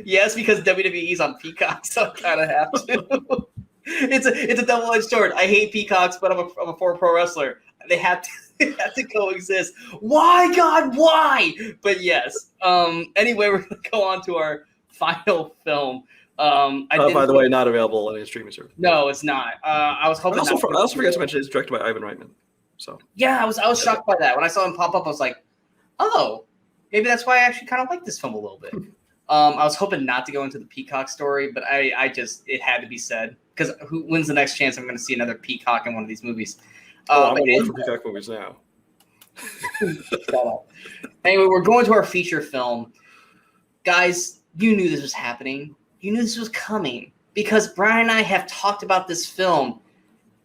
Yes, because WWE's on Peacock, so I kind of have to. It's a double-edged sword. I hate peacocks, but I'm a former pro wrestler. They have to coexist. Why, God, why? But yes. Anyway, we're gonna go on to our final film. By the way, not available on any streaming service. No, it's not. I was hoping. I also forgot to mention it's directed by Ivan Reitman. So yeah, I was shocked by that when I saw him pop up. I was like, oh, maybe that's why I actually kind of like this film a little bit. I was hoping not to go into the peacock story, but I just it had to be said because when's the next chance I'm going to see another peacock in one of these movies? I'm going to look for peacock movies now. Anyway, we're going to our feature film, guys. You knew this was happening. You knew this was coming because Brian and I have talked about this film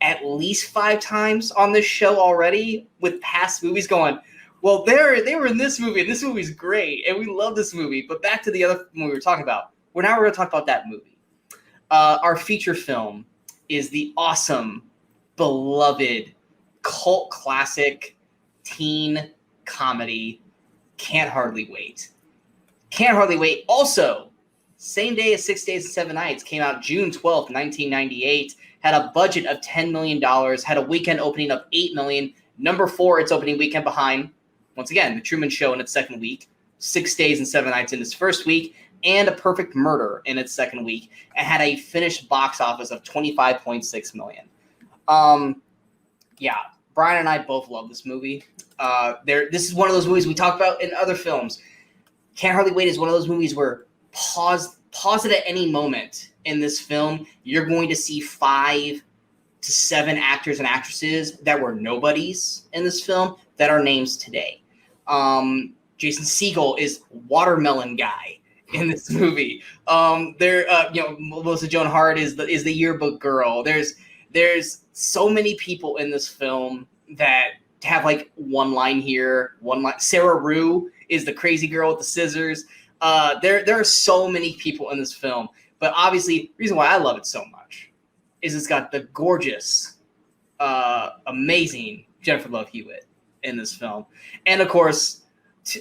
at least 5 times on this show already with past movies going, well, they were in this movie, and this movie's great, and we love this movie. But back to the other movie we were talking about. We're going to talk about that movie. Our feature film is the awesome, beloved, cult classic teen comedy, Can't Hardly Wait. Can't Hardly Wait. Also, same day as 6 Days and 7 Nights, came out June 12th, 1998. Had a budget of $10 million. Had a weekend opening of $8 million. Number 4, its opening weekend behind, once again, The Truman Show in its second week, 6 Days and 7 Nights in its first week, and A Perfect Murder in its second week, and had a finished box office of $25.6 million. Yeah, Brian and I both love this movie. This is one of those movies we talk about in other films. Can't Hardly Wait is one of those movies where pause it at any moment in this film. You're going to see 5 to 7 actors and actresses that were nobodies in this film that are names today. Jason Segel is Watermelon Guy in this movie. Melissa Joan Hart is the yearbook girl. There's so many people in this film that have like one line here, one line. Sarah Rue is the crazy girl with the scissors. There are so many people in this film, but obviously the reason why I love it so much is it's got the gorgeous, amazing Jennifer Love Hewitt in this film. And of course,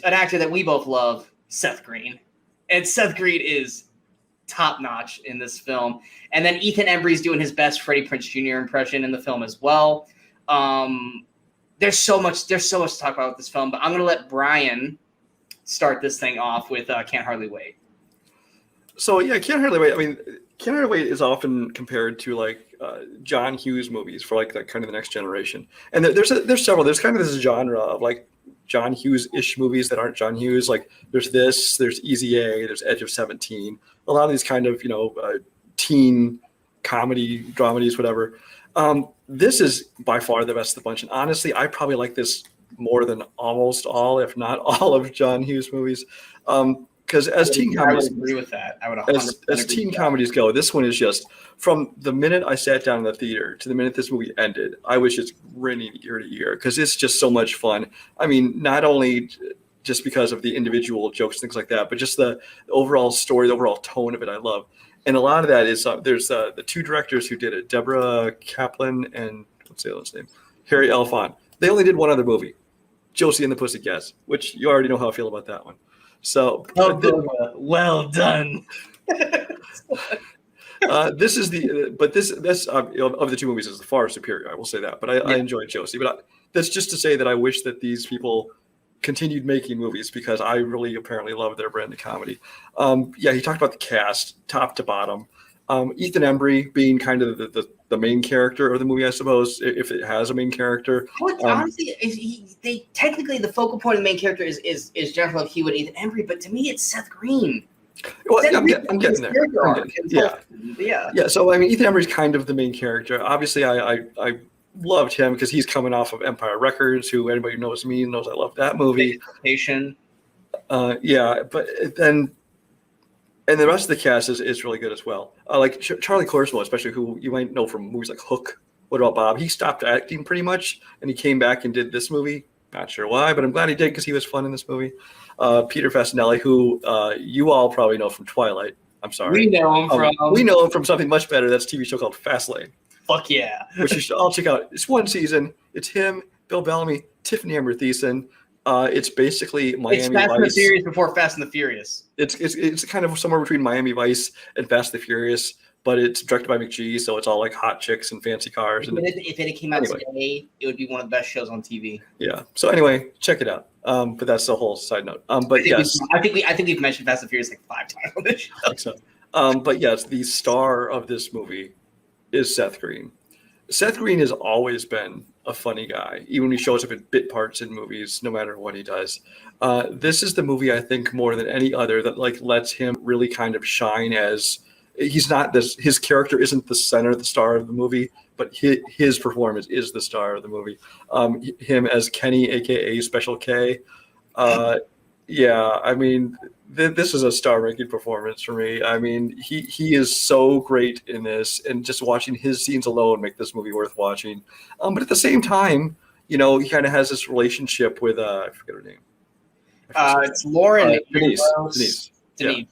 an actor that we both love, Seth Green. And Seth Green is top notch in this film. And then Ethan Embry's doing his best Freddie Prinze Jr. impression in the film as well. There's so much to talk about with this film, but I'm going to let Brian start this thing off with Can't Hardly Wait. So yeah, Can't Hardly Wait. I mean, Can't Hardly Wait is often compared to like John Hughes movies for like that kind of the next generation. And there's several. There's kind of this genre of like John Hughes-ish movies that aren't John Hughes. Like there's Easy A, there's Edge of 17. A lot of these kind of teen comedy dramedies, whatever. This is by far the best of the bunch. And honestly, I probably like this more than almost all, if not all, of John Hughes movies. Because as teen comedies, I would agree with that. I would 100% as teen comedies go, this one is just from the minute I sat down in the theater to the minute this movie ended, I was just grinning ear to ear because it's just so much fun. I mean, not only just because of the individual jokes, things like that, but just the overall story, the overall tone of it, I love. And a lot of that is there's the 2 directors who did it, Deborah Kaplan and what's the other name, Harry Elfon. They only did one other movie, Josie and the Pussycats, which you already know how I feel about that one. So, well done. This is this of the 2 movies is the far superior. I will say that, but I enjoyed Josie. But that's just to say that I wish that these people continued making movies because I really apparently love their brand of comedy. He talked about the cast, top to bottom. Ethan Embry being kind of the main character of the movie, I suppose, if it has a main character. Honestly, technically the focal point of the main character is Jennifer Love Hewitt, Ethan Embry, but to me it's Seth Green. Well, yeah, I'm getting there. Yeah. So I mean, Ethan Embry's kind of the main character. Obviously, I loved him because he's coming off of Empire Records. Who anybody who knows me knows I love that movie. Yeah, but then. And the rest of the cast is really good as well. Like Charlie Korsmo, especially, who you might know from movies like Hook. What About Bob? He stopped acting pretty much, and he came back and did this movie. Not sure why, but I'm glad he did because he was fun in this movie. Peter Fasinelli, who you all probably know from Twilight. I'm sorry. We know him from something much better. That's a TV show called Fastlane. Fuck yeah. Which you should all check out. It's one season. It's him, Bill Bellamy, Tiffany Amber Thiessen. It's basically Miami Vice. It's Fast and the Furious before Fast and the Furious. It's kind of somewhere between Miami Vice and Fast and the Furious, but it's directed by McGee, so it's all like hot chicks and fancy cars. If it came out today, it would be one of the best shows on TV. Yeah. So anyway, check it out. But that's the whole side note. But yes, I think we've mentioned Fast and Furious like 5 times on this show. I think so. But yes, the star of this movie is Seth Green. Seth Green has always been a funny guy, even when he shows up in bit parts in movies, no matter what he does. This is the movie, I think, more than any other that like lets him really kind of shine as he's not this. His character isn't the center, the star of the movie, but his performance is the star of the movie. Him as Kenny, aka Special K. Yeah, I mean, this is a star-ranking performance for me. I mean, he is so great in this, and just watching his scenes alone make this movie worth watching. But at the same time, you know, he kind of has this relationship with I forget her name. It's Lauren. Denise.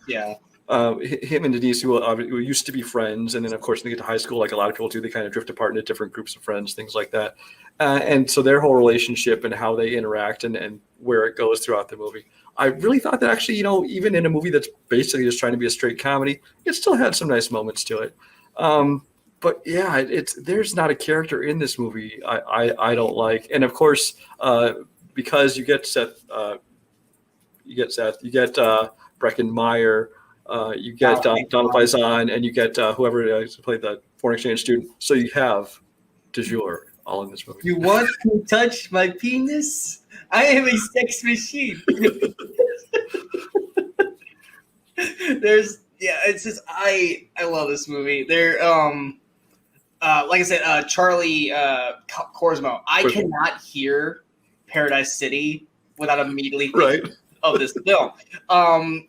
Yeah. Him and Denise, who used to be friends, and then of course when they get to high school, like a lot of people do, they kind of drift apart into different groups of friends, things like that. And so their whole relationship and how they interact and where it goes throughout the movie. I really thought that actually, you know, even in a movie that's basically just trying to be a straight comedy, it still had some nice moments to it. But yeah, there's not a character in this movie I don't like. And of course, because you get Seth, you get Breckin Meyer, you get Donald Faison, and you get whoever played the foreign exchange student. So you have de jure all in this movie. You want to touch my penis? I am a sex machine. It's just I love this movie. Like I said, Charlie Korsmo. I cannot hear Paradise City without immediately thinking of this film.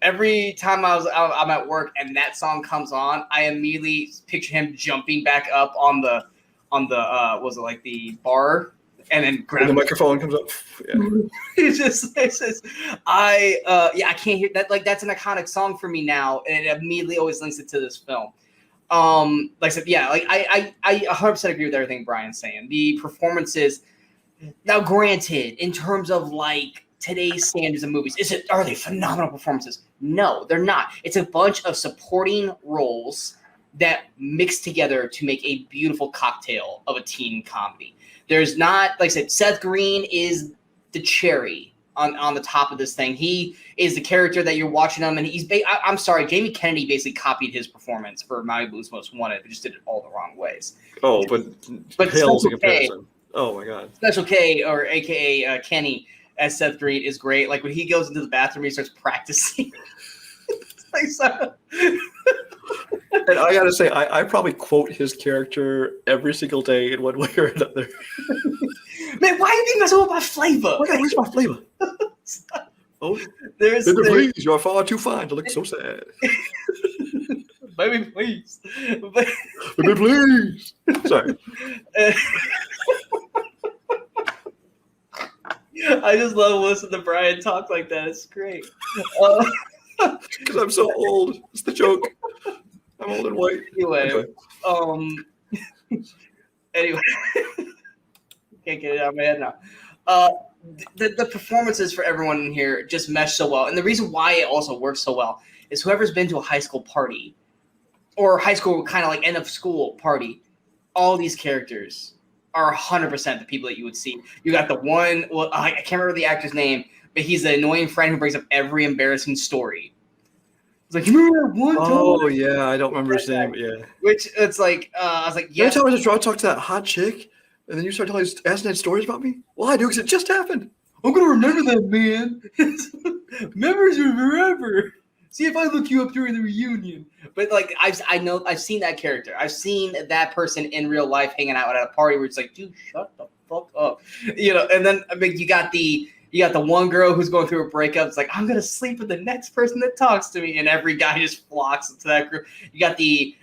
Every time I'm at work and that song comes on, I immediately picture him jumping back up on the was it like the bar? And then the microphone comes up. Yeah. I can't hear that. Like that's an iconic song for me now, and it immediately always links it to this film. Like I said, yeah, like I 100% agree with everything Brian's saying. The performances, now granted, in terms of like today's standards of movies, are they phenomenal performances? No, they're not. It's a bunch of supporting roles that mix together to make a beautiful cocktail of a teen comedy. There's not, like I said, Seth Green is the cherry on the top of this thing. He is the character that you're watching him, and I'm sorry, Jamie Kennedy basically copied his performance for Malibu's Most Wanted, but just did it all the wrong ways. Oh, but pales in comparison. Oh my God. Special K, or AKA Kenny, as Seth Green is great. Like when he goes into the bathroom, he starts practicing. It's like so. And I gotta say, I probably quote his character every single day in one way or another. Man, why are you being messing with my flavor? Where's my flavor? Oh, please, you're far too fine to look so sad. Baby, please. Baby, please. Sorry. I just love listening to Brian talk like that. It's great. Because I'm so old. It's the joke. I'm old and white. Anyway, can't get it out of my head now. The performances for everyone in here just mesh so well, and the reason why it also works so well is whoever's been to a high school party or high school kind of like end of school party, all these characters are 100% the people that you would see. You got the one, well, I can't remember the actor's name, but he's the annoying friend who brings up every embarrassing story. It's like, you remember that one time? Oh, yeah, I don't remember his name, yeah. Which, it's like, I was like, yeah. Every time I was talk to that hot chick, and then you start asking that stories about me? Well, I do, because it just happened. I'm going to remember that, man. Memories are forever. See if I look you up during the reunion. But like I've seen that character. I've seen that person in real life hanging out at a party where it's like, dude, shut the fuck up. And then I mean you got the one girl who's going through a breakup. It's like, I'm gonna sleep with the next person that talks to me, and every guy just flocks into that group. You got the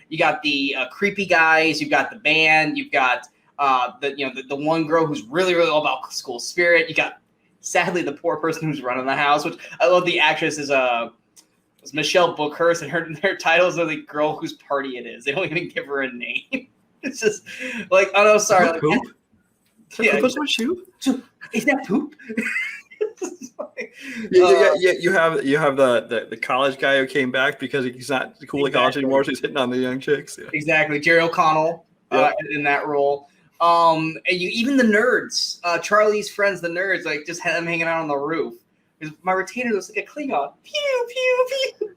creepy guys. You've got the band. You've got the one girl who's really really all about school spirit. You got sadly the poor person who's running the house, which I love. The actress is Michelle Bookhurst, and her titles are the girl whose party it is. They don't even give her a name. It's just like, oh no, sorry. Like, poop? Yeah, poop my shoe? Is that poop? Yeah. You have the college guy who came back because he's not cool at college anymore, so he's hitting on the young chicks. Yeah. Exactly, Jerry O'Connell in that role. And even the nerds, Charlie's friends, the nerds, like just had them hanging out on the roof. My retainer looks like a Klingon. Pew pew pew.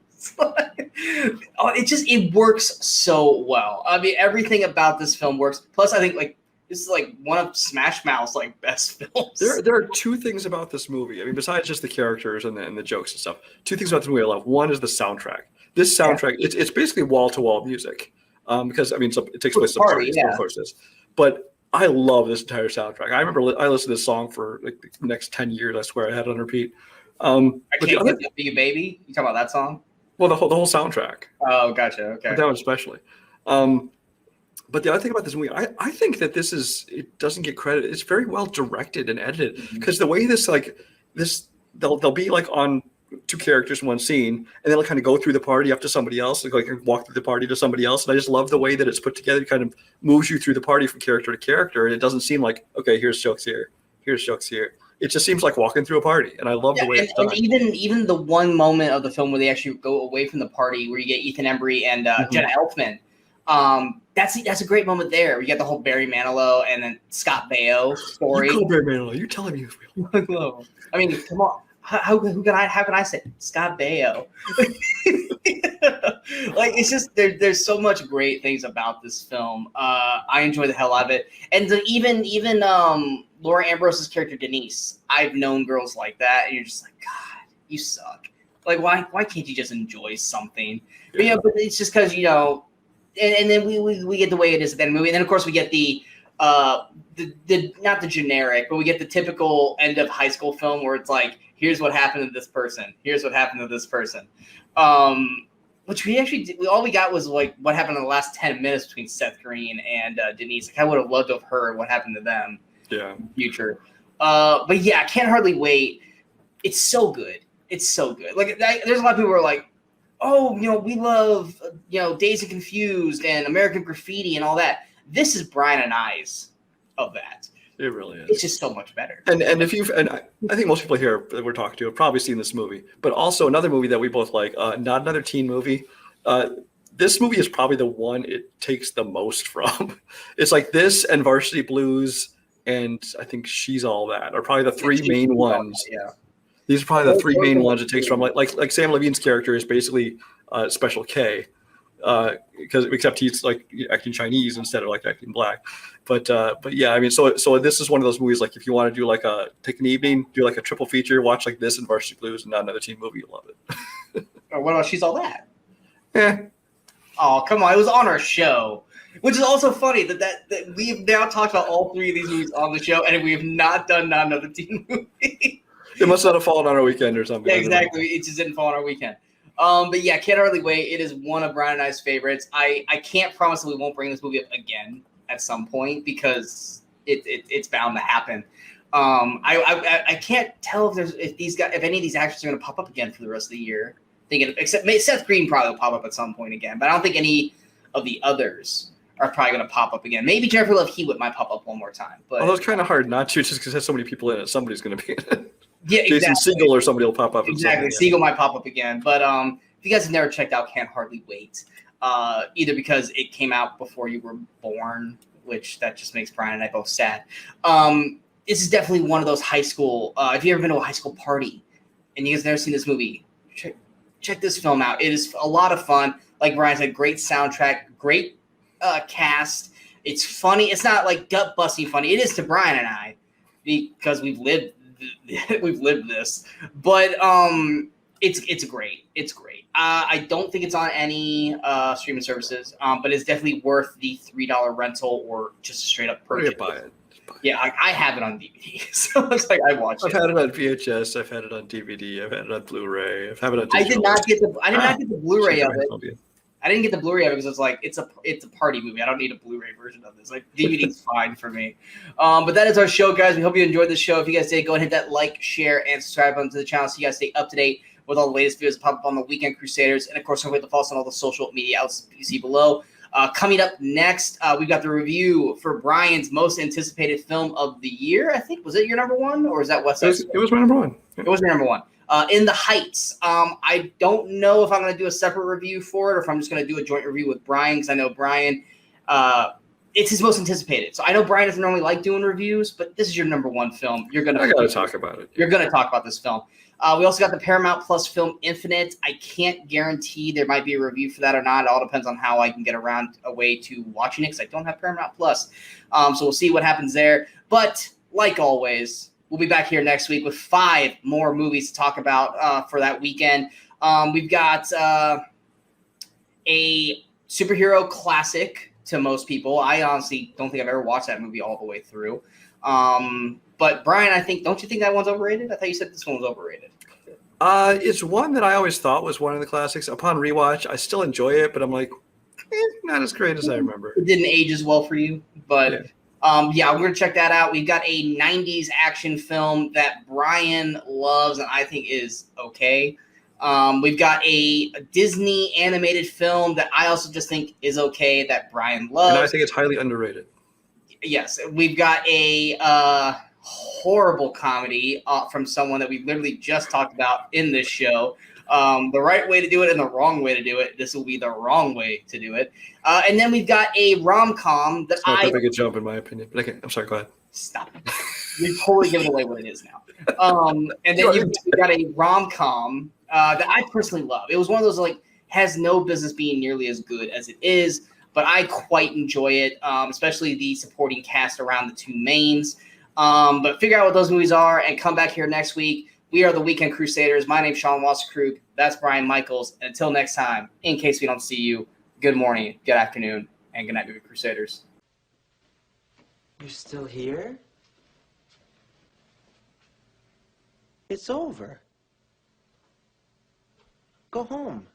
It works so well. I mean, everything about this film works. Plus, I think like this is like one of Smash Mouth's like best films. There are two things about this movie. I mean, besides just the characters and the jokes and stuff. Two things about the movie I love. One is the soundtrack. This soundtrack, it's basically wall to wall music, because I mean, it takes place party, of course it is. But I love this entire soundtrack. I remember I listened to this song for like the next 10 years. I swear I had it on repeat. I Can't Get You Baby. You talking about that song? Well, the whole soundtrack. Oh, gotcha. Okay. But that one especially. But the other thing about this movie, I think that it doesn't get credit. It's very well directed and edited, because the way they'll be like on two characters in one scene, and they'll kind of go through the party up to somebody else, like walk through the party to somebody else. And I just love the way that it's put together. It kind of moves you through the party from character to character, and it doesn't seem like, okay, here's jokes here, here's jokes here. It just seems like walking through a party, and I love the way it's done. And even the one moment of the film where they actually go away from the party, where you get Ethan Embry and Jenna Elfman, that's a great moment there. You get the whole Barry Manilow and then Scott Baio story. You call Barry Manilow. You're telling me. I mean, come on. How can I say Scott Baio? Like, it's just there's so much great things about this film. I enjoy the hell out of it, and even Laura Ambrose's character Denise. I've known girls like that, and you're just like, God, you suck. Like, why can't you just enjoy something? Yeah. But it's just because and then we get the way it is at that movie, and then of course we get the not the generic, but we get the typical end of high school film where it's like, here's what happened to this person. Here's what happened to this person. Which we actually did, all we got was like what happened in the last 10 minutes between Seth Green and Denise. Like, I would have loved to have heard what happened to them in the future. But yeah, I can't hardly wait. It's so good. It's so good. Like, there's a lot of people who are like, oh, we love, Dazed and Confused and American Graffiti and all that. This is Brian and I's of that. It really is. It's just so much better. And I think most people here that we're talking to have probably seen this movie, but also another movie that we both like, not another teen movie. This movie is probably the one it takes the most from. It's like this and Varsity Blues, and I think She's All That are probably the three main ones. Yeah. These are probably the three main ones it takes from. Like Sam Levine's character is basically Special K, except he's like acting Chinese instead of like acting black. But yeah, I mean, so this is one of those movies, like if you want to do like take an evening, do like a triple feature, watch like this and Varsity Blues and not another teen movie, you'll love it. What about She's All That? Yeah. Oh, come on. It was on our show, which is also funny that we've now talked about all three of these movies on the show, and we have not done not another teen movie. It must not have fallen on our weekend or something. Yeah, exactly. It just didn't fall on our weekend. But yeah, can't hardly wait. It is one of Brian and I's favorites. I can't promise that we won't bring this movie up again at some point, because it's bound to happen. I can't tell if any of these actors are going to pop up again for the rest of the year. Except Seth Green probably will pop up at some point again, but I don't think any of the others are probably going to pop up again. Maybe Jennifer Love Hewitt might pop up one more time. But although it's kind of hard not to, just because it has so many people in it. Somebody's going to be in it. Yeah, Jason exactly. Segel or somebody will pop up. Exactly, Segel might pop up again. But if you guys have never checked out Can't Hardly Wait, either because it came out before you were born, which that just makes Brian and I both sad. This is definitely one of those high school. If you've ever been to a high school party and you guys have never seen this movie, check this film out. It is a lot of fun. Like Brian said, great soundtrack, great cast. It's funny. It's not like gut busting funny. It is to Brian and I, because we've lived this. But it's great. It's great. I don't think it's on any streaming services, but it's definitely worth the $3 rental or just a straight up purchase. Buy it. Yeah, I have it on DVD, so it looks like I watched it. I've had it on VHS. I've had it on DVD. I've had it on Blu-ray. I've had it on digital. I did not get the Blu-ray of it. I didn't get the Blu-ray of it because it's like it's a party movie. I don't need a Blu-ray version of this. Like DVD's fine for me. But that is our show, guys. We hope you enjoyed the show. If you guys did, go ahead and hit that like, share, and subscribe button to the channel so you guys stay up to date with all the latest videos that pop up on the Weekend Crusaders. And of course, don't forget to follow us on all the social media outlets you see below. Coming up next, we've got the review for Brian's most anticipated film of the year. I think, was it your number one, or is that West Side Story? It was my number one. It was my number one. In the Heights. I don't know if I'm going to do a separate review for it or if I'm just going to do a joint review with Brian, because I know Brian, it's his most anticipated. So I know Brian doesn't normally like doing reviews, but this is your number one film. I got to talk about it. You're going to talk about this film. We also got the Paramount Plus film Infinite. I can't guarantee there might be a review for that or not. It all depends on how I can get around a way to watching it, because I don't have Paramount Plus. So we'll see what happens there. But like always, we'll be back here next week with 5 more movies to talk about for that weekend. We've got a superhero classic to most people. I honestly don't think I've ever watched that movie all the way through. But Brian, don't you think that one's overrated? I thought you said this one was overrated. It's one that I always thought was one of the classics. Upon rewatch, I still enjoy it, but I'm like, not as great as I remember. It didn't age as well for you, but yeah, we're gonna check that out. We've got a 90s action film that Brian loves and I think is okay. We've got a Disney animated film that I also just think is okay that Brian loves. And I think it's highly underrated. Yes, we've got a horrible comedy from someone that we literally just talked about in this show. The right way to do it and the wrong way to do it. This will be the wrong way to do it. And then we've got a rom-com that it's not that big a jump in my opinion. But okay, I'm sorry, go ahead. Stop. You've totally given away what it is now. And then you've got a rom-com that I personally love. It was one of those like has no business being nearly as good as it is, but I quite enjoy it, especially the supporting cast around the two mains. But figure out what those movies are and come back here next week. We are the Weekend Crusaders. My name's Sean Wasserkrug. That's Brian Michaels. And until next time, in case we don't see you, good morning, good afternoon, and good night, Movie Crusaders. You're still here? It's over. Go home.